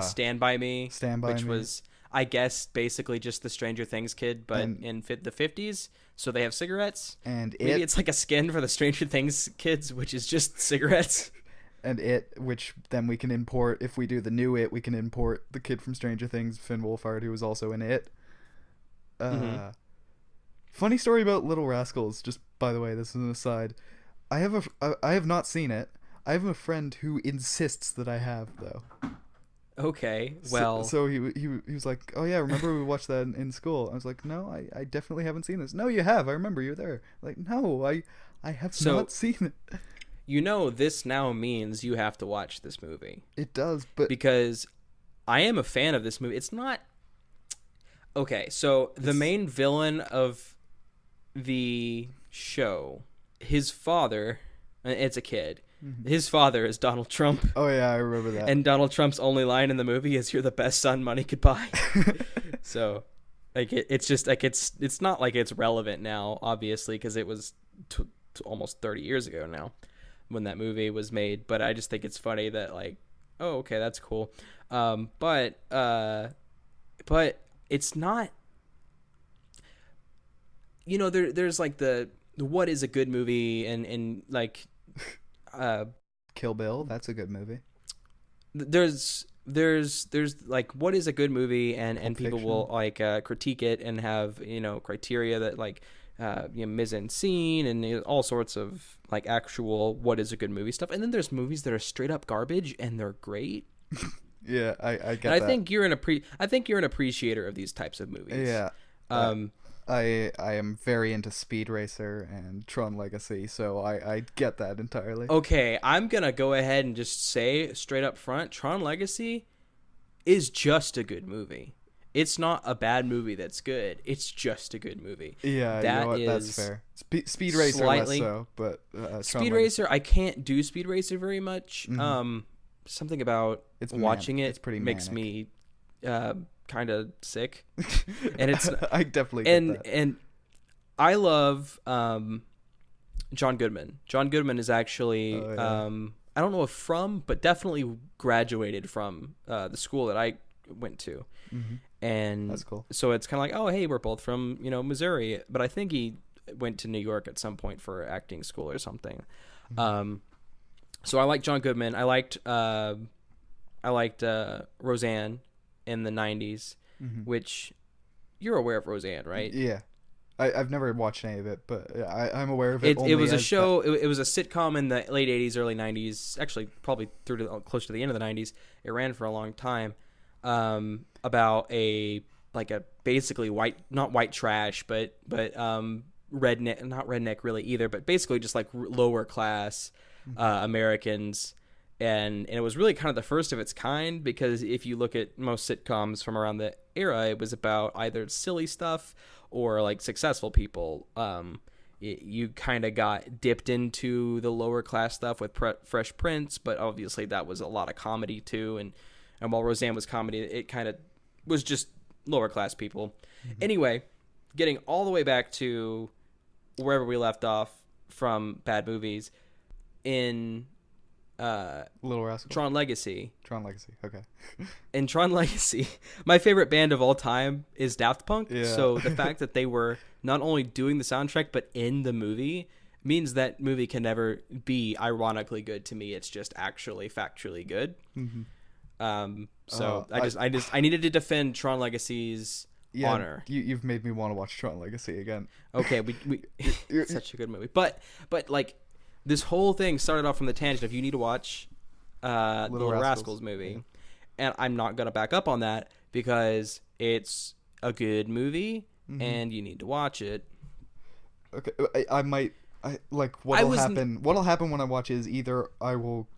Stand By Me, which was, I guess, basically just the Stranger Things kid, but in the 50s. So they have cigarettes, and maybe it's like a skin for the Stranger Things kids, which is just cigarettes. And which then we can import, if we do the new we can import the kid from Stranger Things, Finn Wolfhard, who was also in it. Funny story about Little Rascals, just by the way, this is an aside. I have not seen it. I have a friend who insists that I have, though. Okay, well... So he was like, oh yeah, remember we watched that in school? I was like, no, I definitely haven't seen this. No, you have. I remember you were there. Like, no, I have not seen it. This now means you have to watch this movie. It does, but... Because I am a fan of this movie. It's not... Okay, so the main villain of the show, his father... It's a kid. His father is Donald Trump. Oh yeah, I remember that. And Donald Trump's only line in the movie is, "You're the best son money could buy." So, like, it's just like it's not like it's relevant now, obviously, because it was almost 30 years ago now when that movie was made. But I just think it's funny that like, oh, okay, that's cool. But it's not. There's like the what is a good movie and like. Kill Bill, that's a good movie. There's like what is a good movie, and people will like critique it and have criteria that like mise en scene and all sorts of like actual what is a good movie stuff. And then there's movies that are straight up garbage and they're great. Yeah, I get that. I think you're an appreciator of these types of movies. Yeah. I am very into Speed Racer and Tron Legacy, so I get that entirely. Okay, I'm going to go ahead and just say straight up front, Tron Legacy is just a good movie. It's not a bad movie that's good. It's just a good movie. Yeah, that's fair. Speed Racer less so, but Speed Racer, I can't do Speed Racer very much. something about watching it it's pretty makes manic. me kind of sick. And it's I definitely get that. and I love John Goodman. John Goodman is actually I don't know if but definitely graduated from the school that I went to. Mm-hmm. And That's cool. So it's kind of like, oh, hey, we're both from, Missouri, but I think he went to New York at some point for acting school or something. Mm-hmm. So I like John Goodman. I liked Roseanne in the 90s, Mm-hmm. which you're aware of Roseanne, right? Yeah. I've never watched any of it, but I'm aware of it. It was a show. It was a sitcom in the late 80s, early 90s. Actually, probably through to close to the end of the 90s. It ran for a long time. About a basically not white trash, but redneck, not redneck really either, but basically just like lower class Americans. And it was really kind of the first of its kind, because if you look at most sitcoms from around the era, it was about either silly stuff or like successful people. You kind of got dipped into the lower class stuff with Fresh Prince, but obviously that was a lot of comedy too. And while Roseanne was comedy, it kind of was just lower class people. Mm-hmm. Anyway, getting all the way back to wherever we left off from bad movies in Little Rascal. Tron Legacy. Okay. In Tron Legacy, my favorite band of all time is Daft Punk. Yeah. So the fact that they were not only doing the soundtrack but in the movie means that movie can never be ironically good to me. It's just actually factually good. Mm-hmm. I needed to defend Tron Legacy's honor. You've made me want to watch Tron Legacy again. Okay, we it's such a good movie. But like, this whole thing started off from the tangent of you need to watch Little Rascals movie. Yeah. And I'm not going to back up on that because it's a good movie and you need to watch it. Okay, what'll happen when I watch it is either I will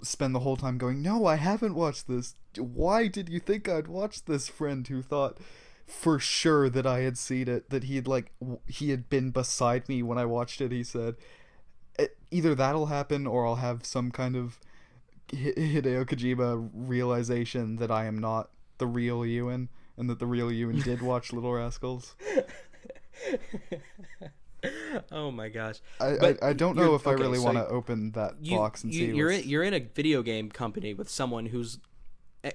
spend the whole time going, no, I haven't watched this. Why did you think I'd watch this? Friend who thought for sure that I had seen it, that he had been beside me when I watched it, he said. Either that'll happen or I'll have some kind of Hideo Kojima realization that I am not the real Euan and that the real Euan did watch Little Rascals. Oh my gosh. I don't know if I really want to open that box and see you're in a video game company with someone who's,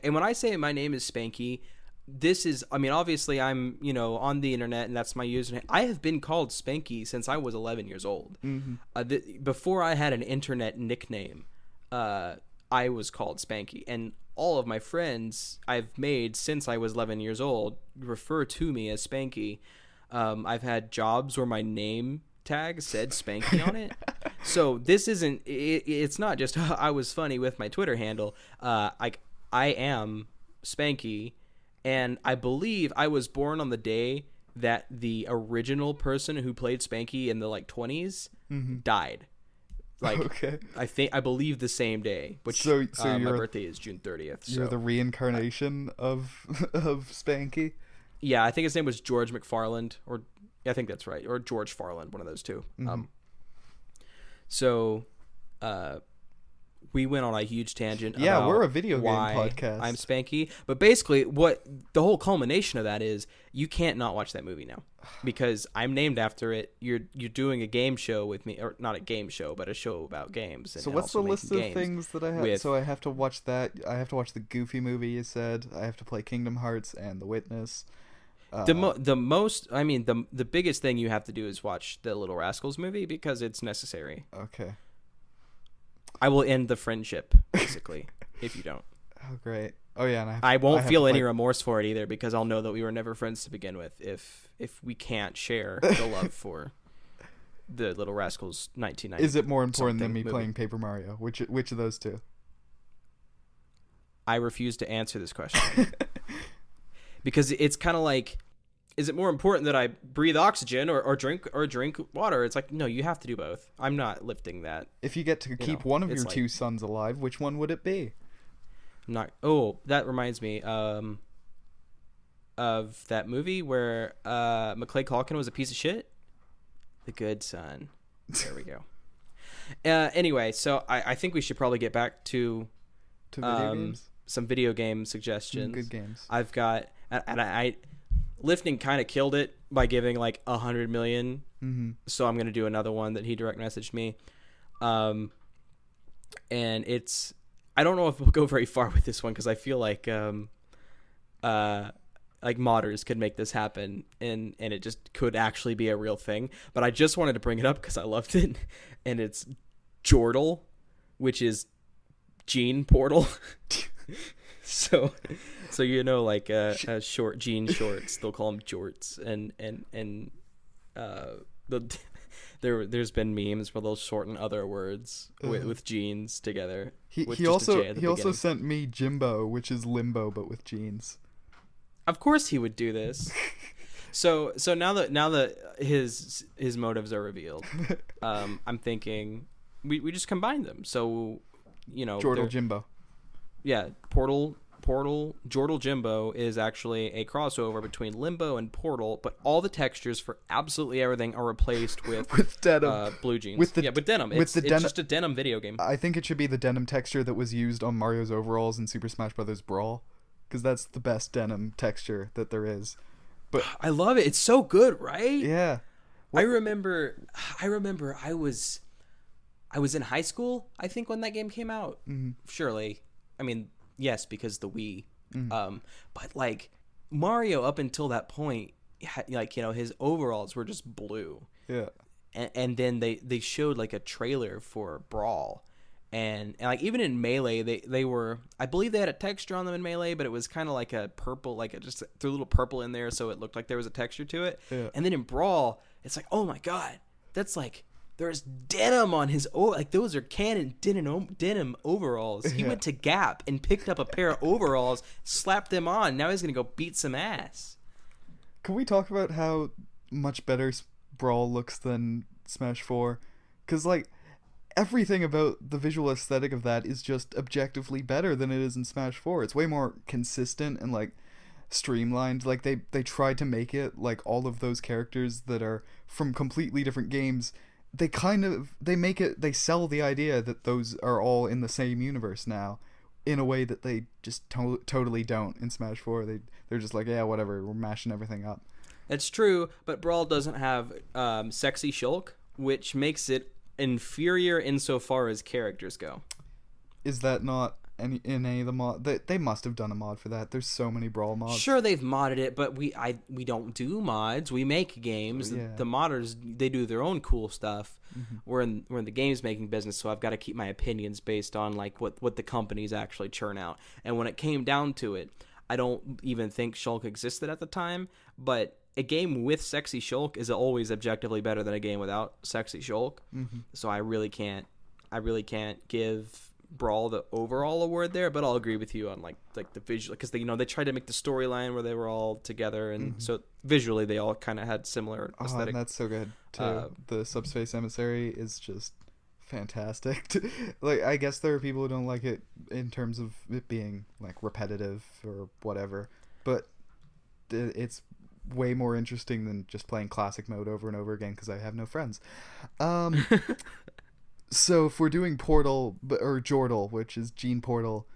and when I say my name is Spanky, this is, I mean, obviously I'm, on the internet and that's my username. I have been called Spanky since I was 11 years old. Mm-hmm. Before I had an internet nickname, I was called Spanky, and all of my friends I've made since I was 11 years old refer to me as Spanky. I've had jobs where my name tag said Spanky on it. So this isn't, it's not just I was funny with my Twitter handle. I am Spanky. And I believe I was born on the day that the original person who played Spanky in the 20s died. Okay. I believe the same day, which so my birthday is June 30th. You're the reincarnation of Spanky? Yeah, I think his name was George McFarland, or I think that's right, or George Farland, one of those two. Mm-hmm. We went on a huge tangent. Yeah, about we're a video game why podcast. I'm Spanky, but basically, what the whole culmination of that is, you can't not watch that movie now, because I'm named after it. You're doing a game show with me, or not a game show, but a show about games. So what's the list of things that I have? So I have to watch that. I have to watch the Goofy movie. You said I have to play Kingdom Hearts and The Witness. The biggest thing you have to do is watch the Little Rascals movie, because it's necessary. Okay. I will end the friendship, basically, if you don't. Oh, great. Oh, yeah, and I won't feel any remorse for it either, because I'll know that we were never friends to begin with if we can't share the love for the Little Rascals 1990. Is it more important than me playing Paper Mario? Which of those two? I refuse to answer this question. Because it's kind of like, is it more important that I breathe oxygen or drink water? It's like, no, you have to do both. I'm not lifting that. If you get to keep one of your two sons alive, which one would it be? That reminds me of that movie where Macaulay Culkin was a piece of shit. The Good Son. There we go. Anyway, so I think we should probably get back to to video games? Some video game suggestions. Good games. I've got, and I Lifting kind of killed it by giving like 100 million. Mm-hmm. So I'm gonna do another one that he direct messaged me, and it's, I don't know if we'll go very far with this one because I feel like modders could make this happen and it just could actually be a real thing. But I just wanted to bring it up because I loved it, and it's Jordal, which is Gene Portal. so you know, like short jean shorts, they'll call them jorts, and there's been memes where they'll shorten other words with jeans together. He also sent me Jimbo, which is limbo but with jeans. Of course he would do this. So now that his motives are revealed, I'm thinking we just combine them. So, you know, Jordal Jimbo. Yeah, Portal Jordal Jimbo is actually a crossover between Limbo and Portal, but all the textures for absolutely everything are replaced with denim. Blue jeans. With denim. It's just a denim video game. I think it should be the denim texture that was used on Mario's overalls in Super Smash Bros. Brawl, because that's the best denim texture that there is. But I love it. It's so good, right? Yeah. I remember I was in high school, I think, when that game came out. Mm-hmm. Surely. I mean, yes, because the Wii. Mm-hmm. But like Mario up until that point, like, you know, his overalls were just blue. Yeah. And then they showed like a trailer for Brawl. And like even in Melee, they were, I believe they had a texture on them in Melee, but it was kind of like a purple, like it just threw a little purple in there, so it looked like there was a texture to it. Yeah. And then in Brawl, it's like, oh my god, that's like, there's denim on his like those are canon denim overalls. He went to Gap and picked up a pair of overalls, slapped them on. Now he's gonna go beat some ass. Can we talk about how much better Brawl looks than Smash 4? Because like, everything about the visual aesthetic of that is just objectively better than it is in Smash 4. It's way more consistent and like streamlined. Like they tried to make it like all of those characters that are from completely different games. They sell the idea that those are all in the same universe now, in a way that they just totally don't in Smash 4. They're just like, yeah, whatever, we're mashing everything up. It's true, but Brawl doesn't have sexy Shulk, which makes it inferior insofar as characters go. Is that not in any of the mod? They must have done a mod for that. There's so many Brawl mods. Sure, they've modded it, but we don't do mods. We make games. Yeah. The modders, they do their own cool stuff. Mm-hmm. We're in the games making business, so I've got to keep my opinions based on like what the companies actually churn out. And when it came down to it, I don't even think Shulk existed at the time, but a game with sexy Shulk is always objectively better than a game without sexy Shulk. Mm-hmm. So I really can't give Brawl the overall award there, but I'll agree with you on like the visual, because they tried to make the storyline where they were all together, and so visually they all kind of had similar aesthetic. And that's so good too. The Subspace Emissary is just fantastic. Like, I guess there are people who don't like it in terms of it being like repetitive or whatever, but it's way more interesting than just playing classic mode over and over again because I have no friends. So if we're doing Portal or Jordal, which is Gene Portal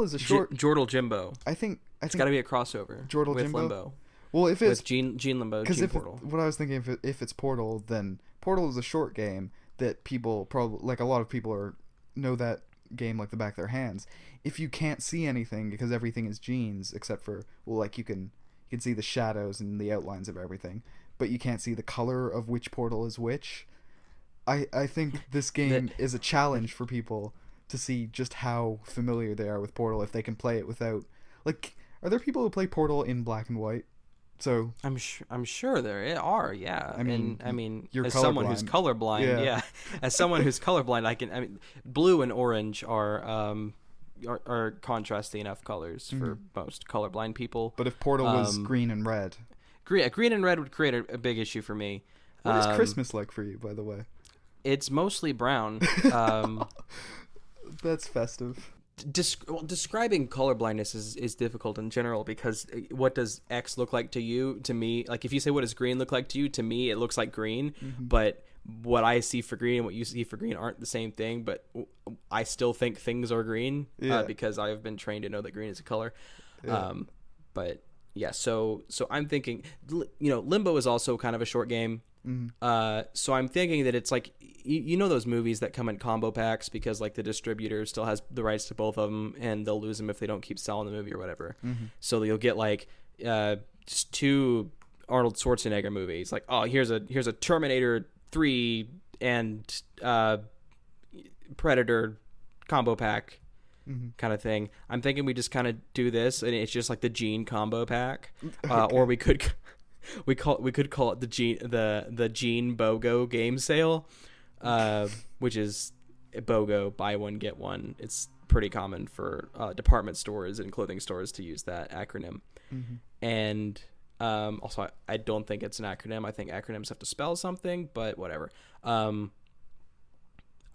is a short Jordal Jimbo. I think it's got to be a crossover. Jordal with Jimbo. Limbo. Well, if it's with Gene Limbo, Gene Portal. What I was thinking, if it's Portal, then Portal is a short game that people probably, like, a lot of people know that game like the back of their hands. If you can't see anything because everything is genes, except for, well, like, you can see the shadows and the outlines of everything, but you can't see the color of which portal is which. I think this game is a challenge for people to see just how familiar they are with Portal if they can play it without, like, are there people who play Portal in black and white? So I'm sure there are, yeah. I mean, you're as colorblind. Someone who's colorblind, yeah. As someone who's colorblind, blue and orange are contrasty enough colors for most colorblind people. But if Portal was green and red, green and red would create a big issue for me. What is Christmas like for you, by the way? It's mostly brown. That's festive. Describing colorblindness is difficult in general, because what does X look like to you? To me, like, if you say what does green look like to you, to me it looks like green, but what I see for green and what you see for green aren't the same thing. But I still think things are green Yeah. because I have been trained to know that green is a color. Yeah. But yeah, so I'm thinking, Limbo is also kind of a short game. So I'm thinking that it's like, those movies that come in combo packs because like the distributor still has the rights to both of them and they'll lose them if they don't keep selling the movie or whatever. So you'll get like just 2 Arnold Schwarzenegger movies. Like, oh, here's a Terminator 3 and Predator combo pack kind of thing. I'm thinking we just kind of do this and it's just like the Gene combo pack. Or we could call it the Gene BOGO game sale, which is BOGO, buy one get one. It's pretty common for department stores and clothing stores to use that acronym. And also I don't think it's an acronym. I think acronyms have to spell something, but whatever. I'm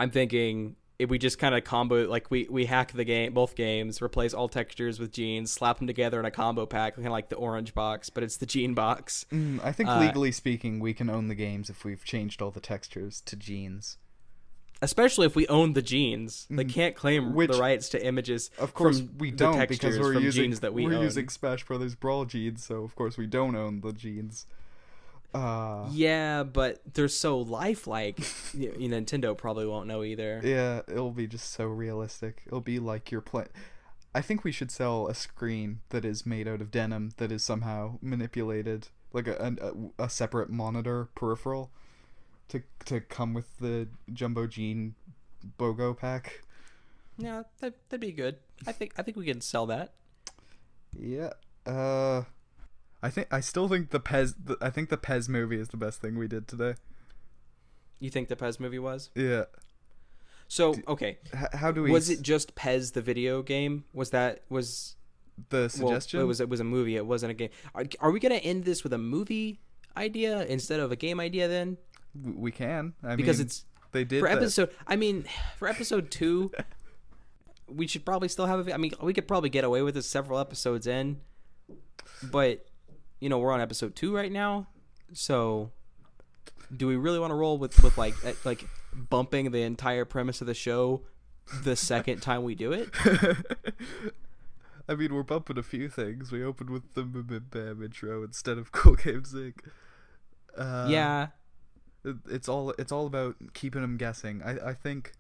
thinking if we just kind of combo, like we hack both games, replace all textures with genes, slap them together in a combo pack, kind of like the orange box, but it's the gene box. I think legally speaking, we can own the games if we've changed all the textures to genes. Especially if we own the genes. They can't claim the rights to images. Of course, from we the don't textures because we're from using genes that we're using Smash Brothers Brawl genes, so of course we don't own the genes. Yeah, but they're so lifelike. Nintendo probably won't know either. Yeah, it'll be just so realistic. It'll be like you're playing. I think we should sell a screen that is made out of denim that is somehow manipulated, like a separate monitor peripheral, to come with the Jumbo Gene BOGO pack. Yeah, that'd be good. I think we can sell that. Yeah. I still think the Pez movie is the best thing we did today. You think the Pez movie was? Yeah. So, okay. How do we... Was it just Pez the video game? Was the suggestion? Well, it was a movie. It wasn't a game. Are we going to end this with a movie idea instead of a game idea then? We can. They did for episode. For episode 2, we should probably still have we could probably get away with this several episodes in, but we're on episode 2 right now. So, do we really want to roll with like bumping the entire premise of the show the second time we do it? We're bumping a few things. We opened with the Bam intro instead of CoolGames Inc. Yeah. It's all about keeping them guessing. I think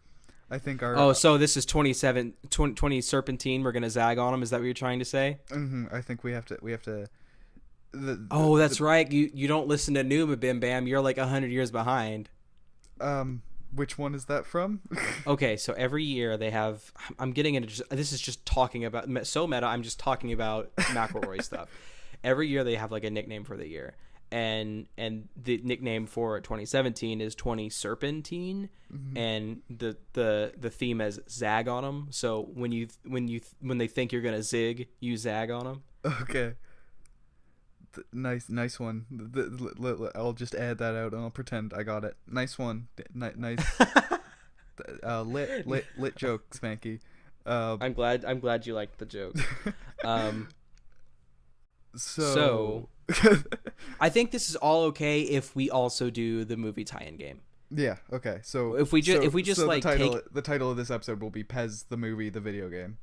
our... so this is 20 Serpentine. We're going to zag on them. Is that what you're trying to say? I think we have to... That's right. You don't listen to New Bim Bam. You're like 100 years behind. Which one is that from? Okay, so every year they have... I'm getting into... This is just talking about... So meta, I'm just talking about McElroy stuff. Every year they have like a nickname for the year. And the nickname for 2017 is 20 Serpentine, and the theme is zag on them. So when they think you're gonna zig, you zag on them. Okay. Nice one. I'll just add that out and I'll pretend I got it. Nice one. Nice. lit joke, Spanky. I'm glad you liked the joke. So I think this is all okay if we also do the movie tie-in game. Yeah. Okay. So if we just the title of this episode will be Pez the movie, the video game.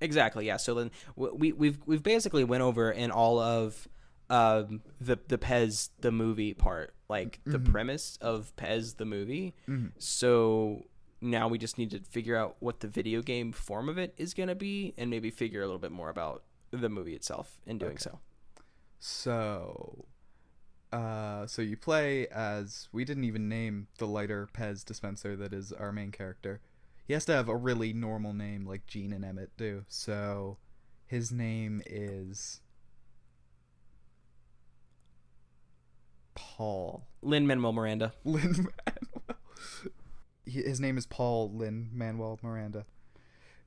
Exactly. Yeah. So then we've basically went over in all of the Pez the movie part, like the premise of Pez the movie. So now we just need to figure out what the video game form of it is going to be, and maybe figure a little bit more about the movie itself in doing so. So you play as... We didn't even name the lighter Pez dispenser that is our main character. He has to have a really normal name like Gene and Emmett do. So his name is... Paul. Lin-Manuel Miranda. His name is Paul Lin-Manuel Miranda.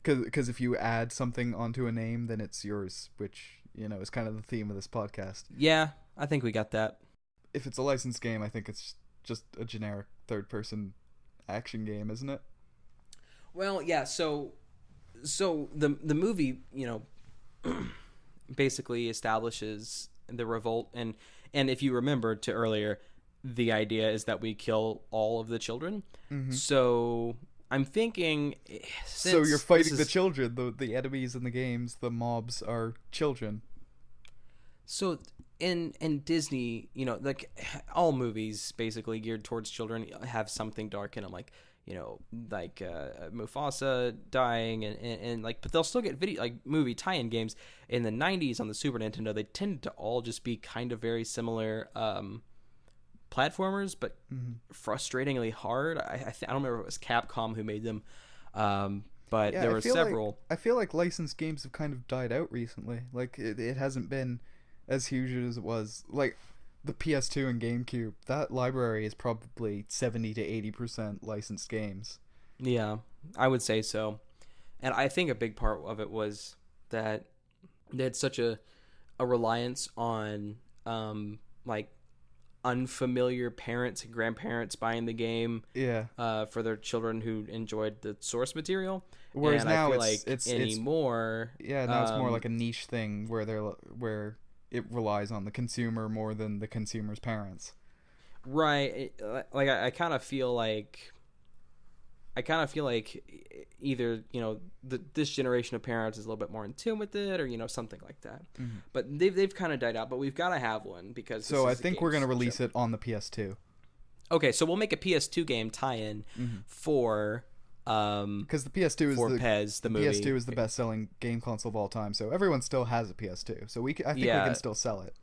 Because if you add something onto a name, then it's yours, which... is kind of the theme of this podcast. Yeah, I think we got that. If it's a licensed game, I think it's just a generic third-person action game, isn't it? Well, yeah. So the movie, basically establishes the revolt, and if you remember to earlier, the idea is that we kill all of the children. So I'm thinking. So you're fighting the children. The enemies in the games, the mobs are children. So in Disney, you know, like all movies basically geared towards children have something dark in them, like, you know, like Mufasa dying and like, but they'll still get video like movie tie-in games. In the 90s on the Super Nintendo, they tended to all just be kind of very similar platformers, but frustratingly hard. I don't remember if it was Capcom who made them, but there were several. I feel like licensed games have kind of died out recently. Like it hasn't been as huge as it was. Like the PS2 and GameCube, that library is probably 70 to 80% licensed games. Yeah, I would say so. And I think a big part of it was that they had such a reliance on like unfamiliar parents and grandparents buying the game for their children who enjoyed the source material. Whereas and now I feel it's more like a niche thing where it relies on the consumer more than the consumer's parents. Right. Like I kind of feel like either, you know, this generation of parents is a little bit more in tune with it, or, you know, something like that. But they've kind of died out. But we've got to have one because. So I think we're gonna release it on the PS2. Okay, so we'll make a PS2 game tie-in for. Because the PS2 is Pez, the movie. PS2 is the best-selling game console of all time, so everyone still has a PS2. So I think we can still sell it.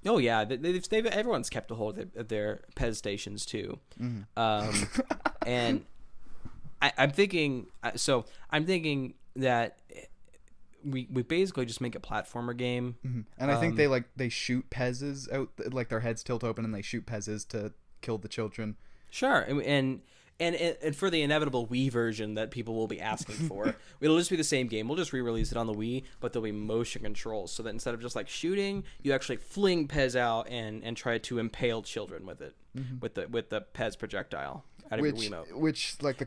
Oh yeah, everyone's kept a hold of their Pez stations too, and I'm thinking that we basically just make a platformer game, and I think they shoot Pez's out, like their heads tilt open and they shoot Pez's to kill the children. Sure, and for the inevitable Wii version that people will be asking for, it'll just be the same game. We'll just re-release it on the Wii, but there'll be motion controls, so that instead of just like shooting, you actually fling Pez out and try to impale children with it, with the Pez projectile out of your Wiimote. Which like the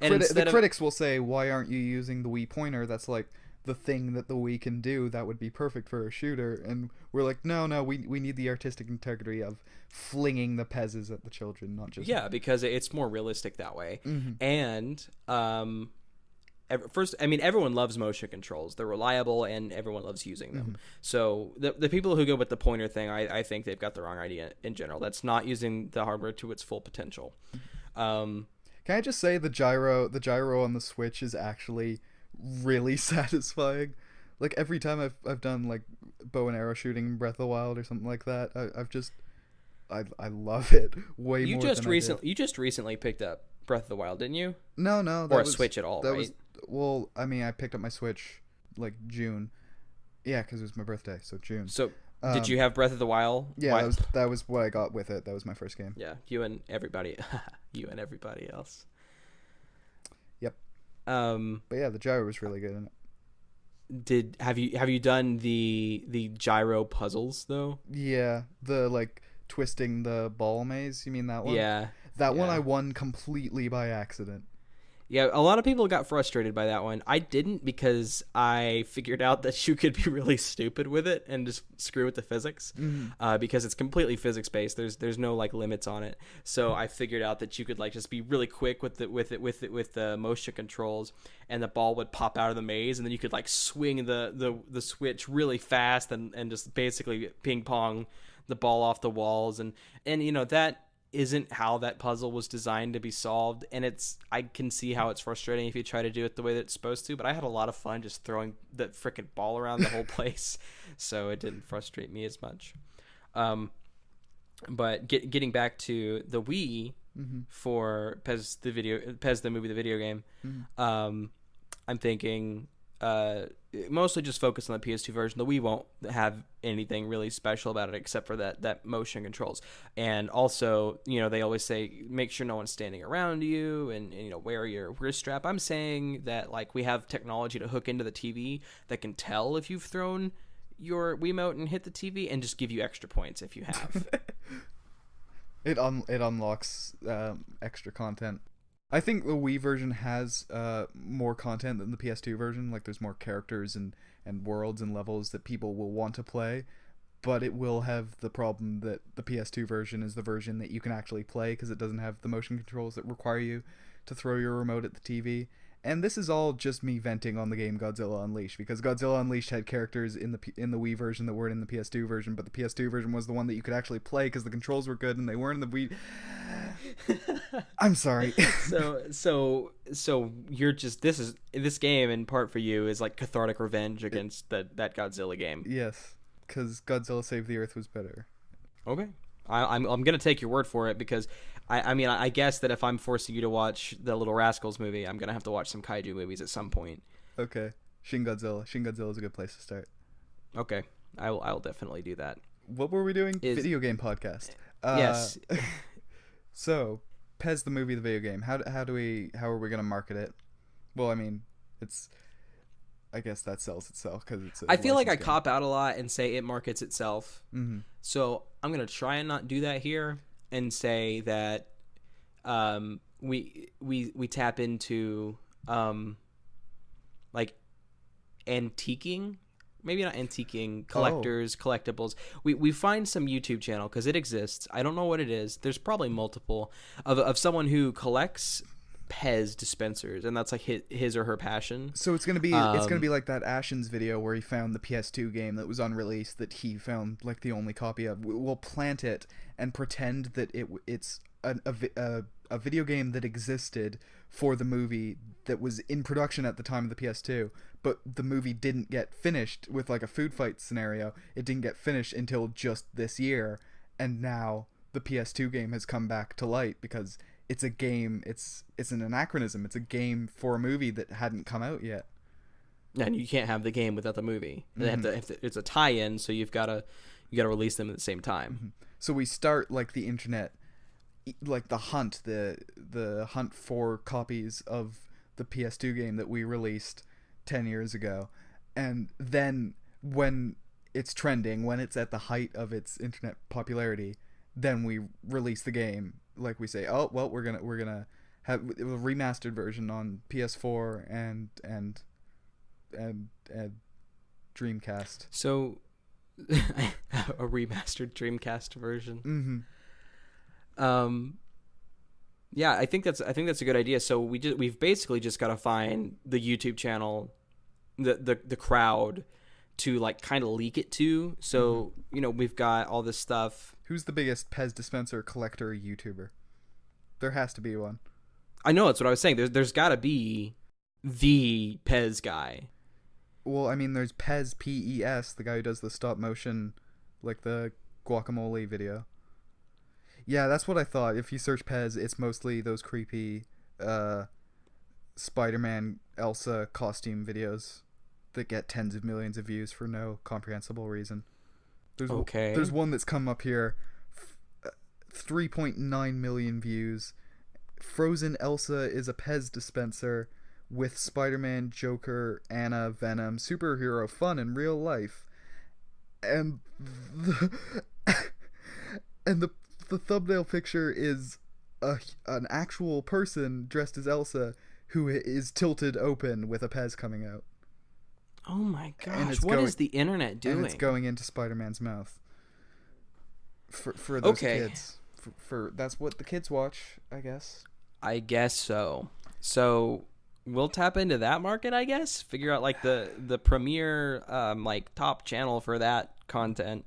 critics will say, why aren't you using the Wii pointer? That's like the thing that the Wii can do. That would be perfect for a shooter. And we're like, no, we need the artistic integrity of flinging the Pez's at the children, not just because it's more realistic that way. And first, I mean, everyone loves motion controls. They're reliable and everyone loves using them. So the people who go with the pointer thing, I think they've got the wrong idea in general. That's not using the hardware to its full potential. Can I just say the gyro on the Switch is actually really satisfying. Like every time I've done like bow and arrow shooting in Breath of the Wild or something like that, I love it way more than I did. You just recently picked up Breath of the Wild, didn't you? No, or a Switch at all, right? Well, I mean, I picked up my Switch like June. Yeah, because it was my birthday, so June. So did you have Breath of the Wild? Yeah, that was what I got with it. That was my first game. Yeah, you and everybody else. Yep. But yeah, the gyro was really good in it. Have you done the gyro puzzles though? Yeah, the like twisting the ball maze. You mean that one? Yeah. That one I won completely by accident. Yeah, a lot of people got frustrated by that one. I didn't, because I figured out that you could be really stupid with it and just screw with the physics, because it's completely physics based. There's no like limits on it. So I figured out that you could like just be really quick with the motion controls, and the ball would pop out of the maze, and then you could like swing the switch really fast and just basically ping pong the ball off the walls, and you know that isn't how that puzzle was designed to be solved, and I can see how it's frustrating if you try to do it the way that it's supposed to, but I had a lot of fun just throwing the frickin' ball around the whole place, so it didn't frustrate me as much. But getting back to the Wii for Pez the movie, the video game, I'm thinking mostly just focus on the PS2 version. The Wii won't have anything really special about it except for that motion controls. And also, you know, they always say make sure no one's standing around you, and you know, wear your wrist strap. I'm saying that like we have technology to hook into the TV that can tell if you've thrown your Wiimote and hit the TV, and just give you extra points if you have. It unlocks extra content. I think the Wii version has more content than the PS2 version. Like there's more characters and worlds and levels that people will want to play. but it will have the problem that the PS2 version is the version that you can actually play because it doesn't have the motion controls that require you to throw your remote at the TV. And this is all just me venting on the game Godzilla Unleashed, because Godzilla Unleashed had characters in the Wii version that weren't in the PS2 version, but the PS2 version was the one that you could actually play because the controls were good and they weren't in the Wii. I'm sorry. So you're just this game in part for you is like cathartic revenge against that Godzilla game. Yes, because Godzilla Save the Earth was better. Okay, I'm gonna take your word for it, because I guess that if I'm forcing you to watch the Little Rascals movie, I'm gonna have to watch some kaiju movies at some point. Okay, Shin Godzilla is a good place to start. Okay, I'll definitely do that. What were we doing? Video game podcast. Yes. So, Pez the movie, the video game. How are we gonna market it? Well, I mean, I guess that sells itself because it's. I feel like I cop out a lot and say it markets itself. Mm-hmm. So I'm gonna try and not do that here and say that we tap into like antiquing. Maybe not antiquing, collectors, collectibles. We find some YouTube channel, because it exists. I don't know what it is. There's probably multiple of someone who collects Pez dispensers, and that's like his or her passion. So it's gonna be like that Ashen's video where he found the PS2 game that was unreleased that he found like the only copy of. We'll plant it and pretend that it's a video game that existed for the movie that was in production at the time of the PS2, but the movie didn't get finished with like a food fight scenario. It didn't get finished until just this year, and now the PS2 game has come back to light because it's a game. It's an anachronism. It's a game for a movie that hadn't come out yet. And you can't have the game without the movie. They have to, it's a tie-in, so you gotta release them at the same time. Mm-hmm. So we start like the internet, like the hunt for copies of the PS2 game that we released 10 years ago, and then when it's trending, when it's at the height of its internet popularity, then we release the game. Like we say, oh well, we're gonna have a remastered version on PS4 and Dreamcast. So a remastered Dreamcast version. Mm-hmm. Yeah, I think that's a good idea. So we've basically just got to find the YouTube channel, the crowd to like kind of leak it to. So we've got all this stuff. Who's the biggest Pez dispenser collector YouTuber? There has to be one. I know, that's what I was saying. There's got to be the Pez guy. Well, I mean, there's Pez, P-E-S, the guy who does the stop motion, like the guacamole video. Yeah, that's what I thought. If you search Pez, it's mostly those creepy Spider-Man Elsa costume videos that get tens of millions of views for no comprehensible reason. There's one that's come up here, 3.9 million views. Frozen Elsa is a Pez dispenser with Spider-Man, Joker, Anna, Venom, superhero fun in real life. And the thumbnail picture is an actual person dressed as Elsa who is tilted open with a Pez coming out. Oh my gosh, what is the internet doing? And it's going into Spider-Man's mouth. For those kids. For that's what the kids watch, I guess. I guess so. So we'll tap into that market, I guess. Figure out like the premier like top channel for that content.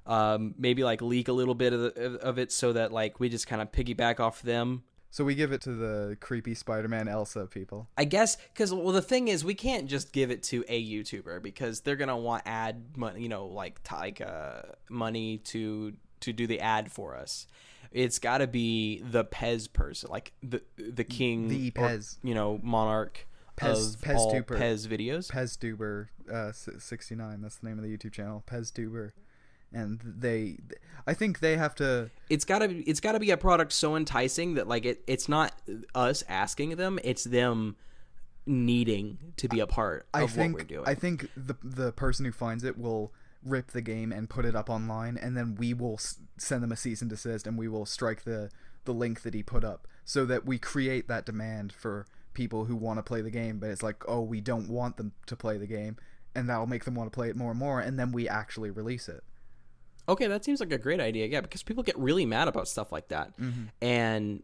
Maybe like leak a little bit of it so that like we just kind of piggyback off them. So we give it to the creepy Spider-Man Elsa people. I guess because the thing is we can't just give it to a YouTuber because they're gonna want ad money, money to do the ad for us. It's got to be the Pez person, like the king, the Pez, monarch of all Pez videos. PezDuber 69. That's the name of the YouTube channel. PezDuber. And I think they have to. It's gotta be a product so enticing that like it's not us asking them, it's them needing to be a part of what we're doing. I think the person who finds it will rip the game and put it up online, and then we will send them a cease and desist, and we will strike the link that he put up, so that we create that demand for people who want to play the game, but it's like, oh, we don't want them to play the game, and that'll make them want to play it more and more, and then we actually release it. Okay, that seems like a great idea. Yeah, because people get really mad about stuff like that. And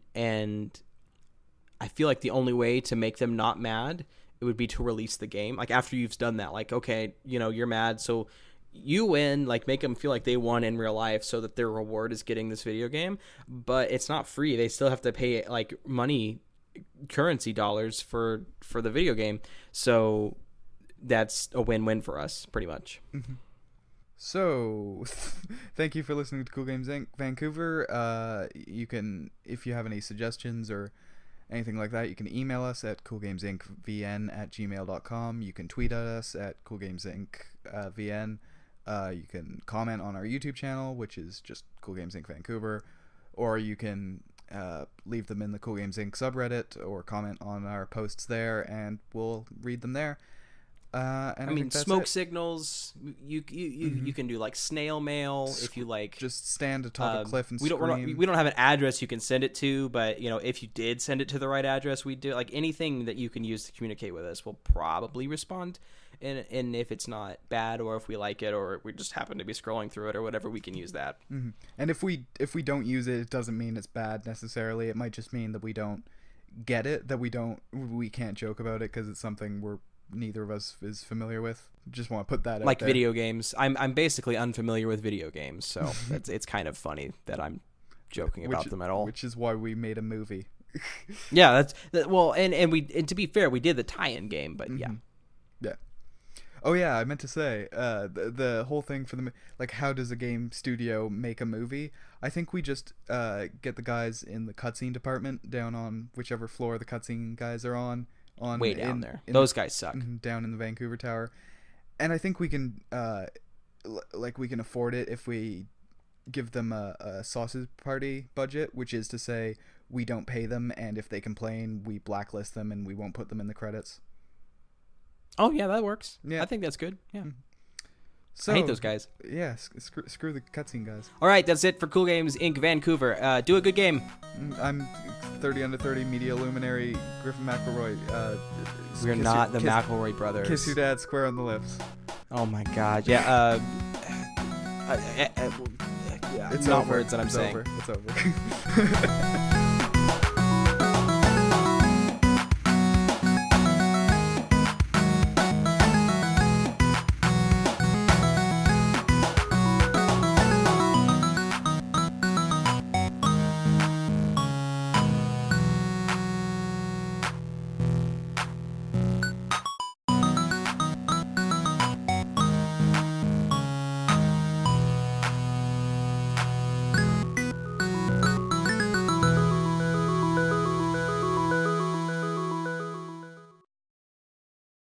I feel like the only way to make them not mad, it would be to release the game. Like after you've done that, like, okay, you know, you're mad, so you win, like make them feel like they won in real life so that their reward is getting this video game, but it's not free. They still have to pay like money, currency dollars for the video game. So that's a win-win for us pretty much. So thank you for listening to CoolGames Inc. Vancouver. You can, if you have any suggestions or anything like that, you can email us at coolgamesincvn@gmail.com. You can tweet at us at coolgamesincvn. You can comment on our YouTube channel, which is just CoolGames Inc. Vancouver, or you can leave them in the CoolGames Inc. subreddit or comment on our posts there, and we'll read them there. And I mean, smoke signals. You can do like snail mail if you like. Just stand atop a cliff and we don't have an address you can send it to, but you know, if you did send it to the right address, we do like anything that you can use to communicate with us. We'll probably respond, and if it's not bad, or if we like it, or we just happen to be scrolling through it, or whatever, we can use that. And if we don't use it, it doesn't mean it's bad necessarily. It might just mean that we don't get it, that we can't joke about it because it's something neither of us is familiar with. Just want to put that out like there. Video games. I'm basically unfamiliar with video games, so it's kind of funny that I'm joking about them at all. Which is why we made a movie. Yeah, well, and to be fair, we did the tie-in game, but yeah. Oh yeah, I meant to say the whole thing for like how does a game studio make a movie? I think we just get the guys in the cutscene department down on whichever floor the cutscene guys are on way down there. Those guys suck. Down in the Vancouver Tower. And I think we can we can afford it if we give them a sausage party budget, which is to say we don't pay them, and if they complain, we blacklist them and we won't put them in the credits. Oh yeah, that works. Yeah, I think that's good. Yeah. So, I hate those guys. Yeah, screw the cutscene guys. All right, that's it for CoolGames Inc. Vancouver. Do a good game. I'm 30 under 30 media luminary Griffin McElroy. We're not the McElroy brothers. Kiss your dad square on the lips. Oh my god. Yeah. It's not over. words that I'm it's saying. Over. It's over.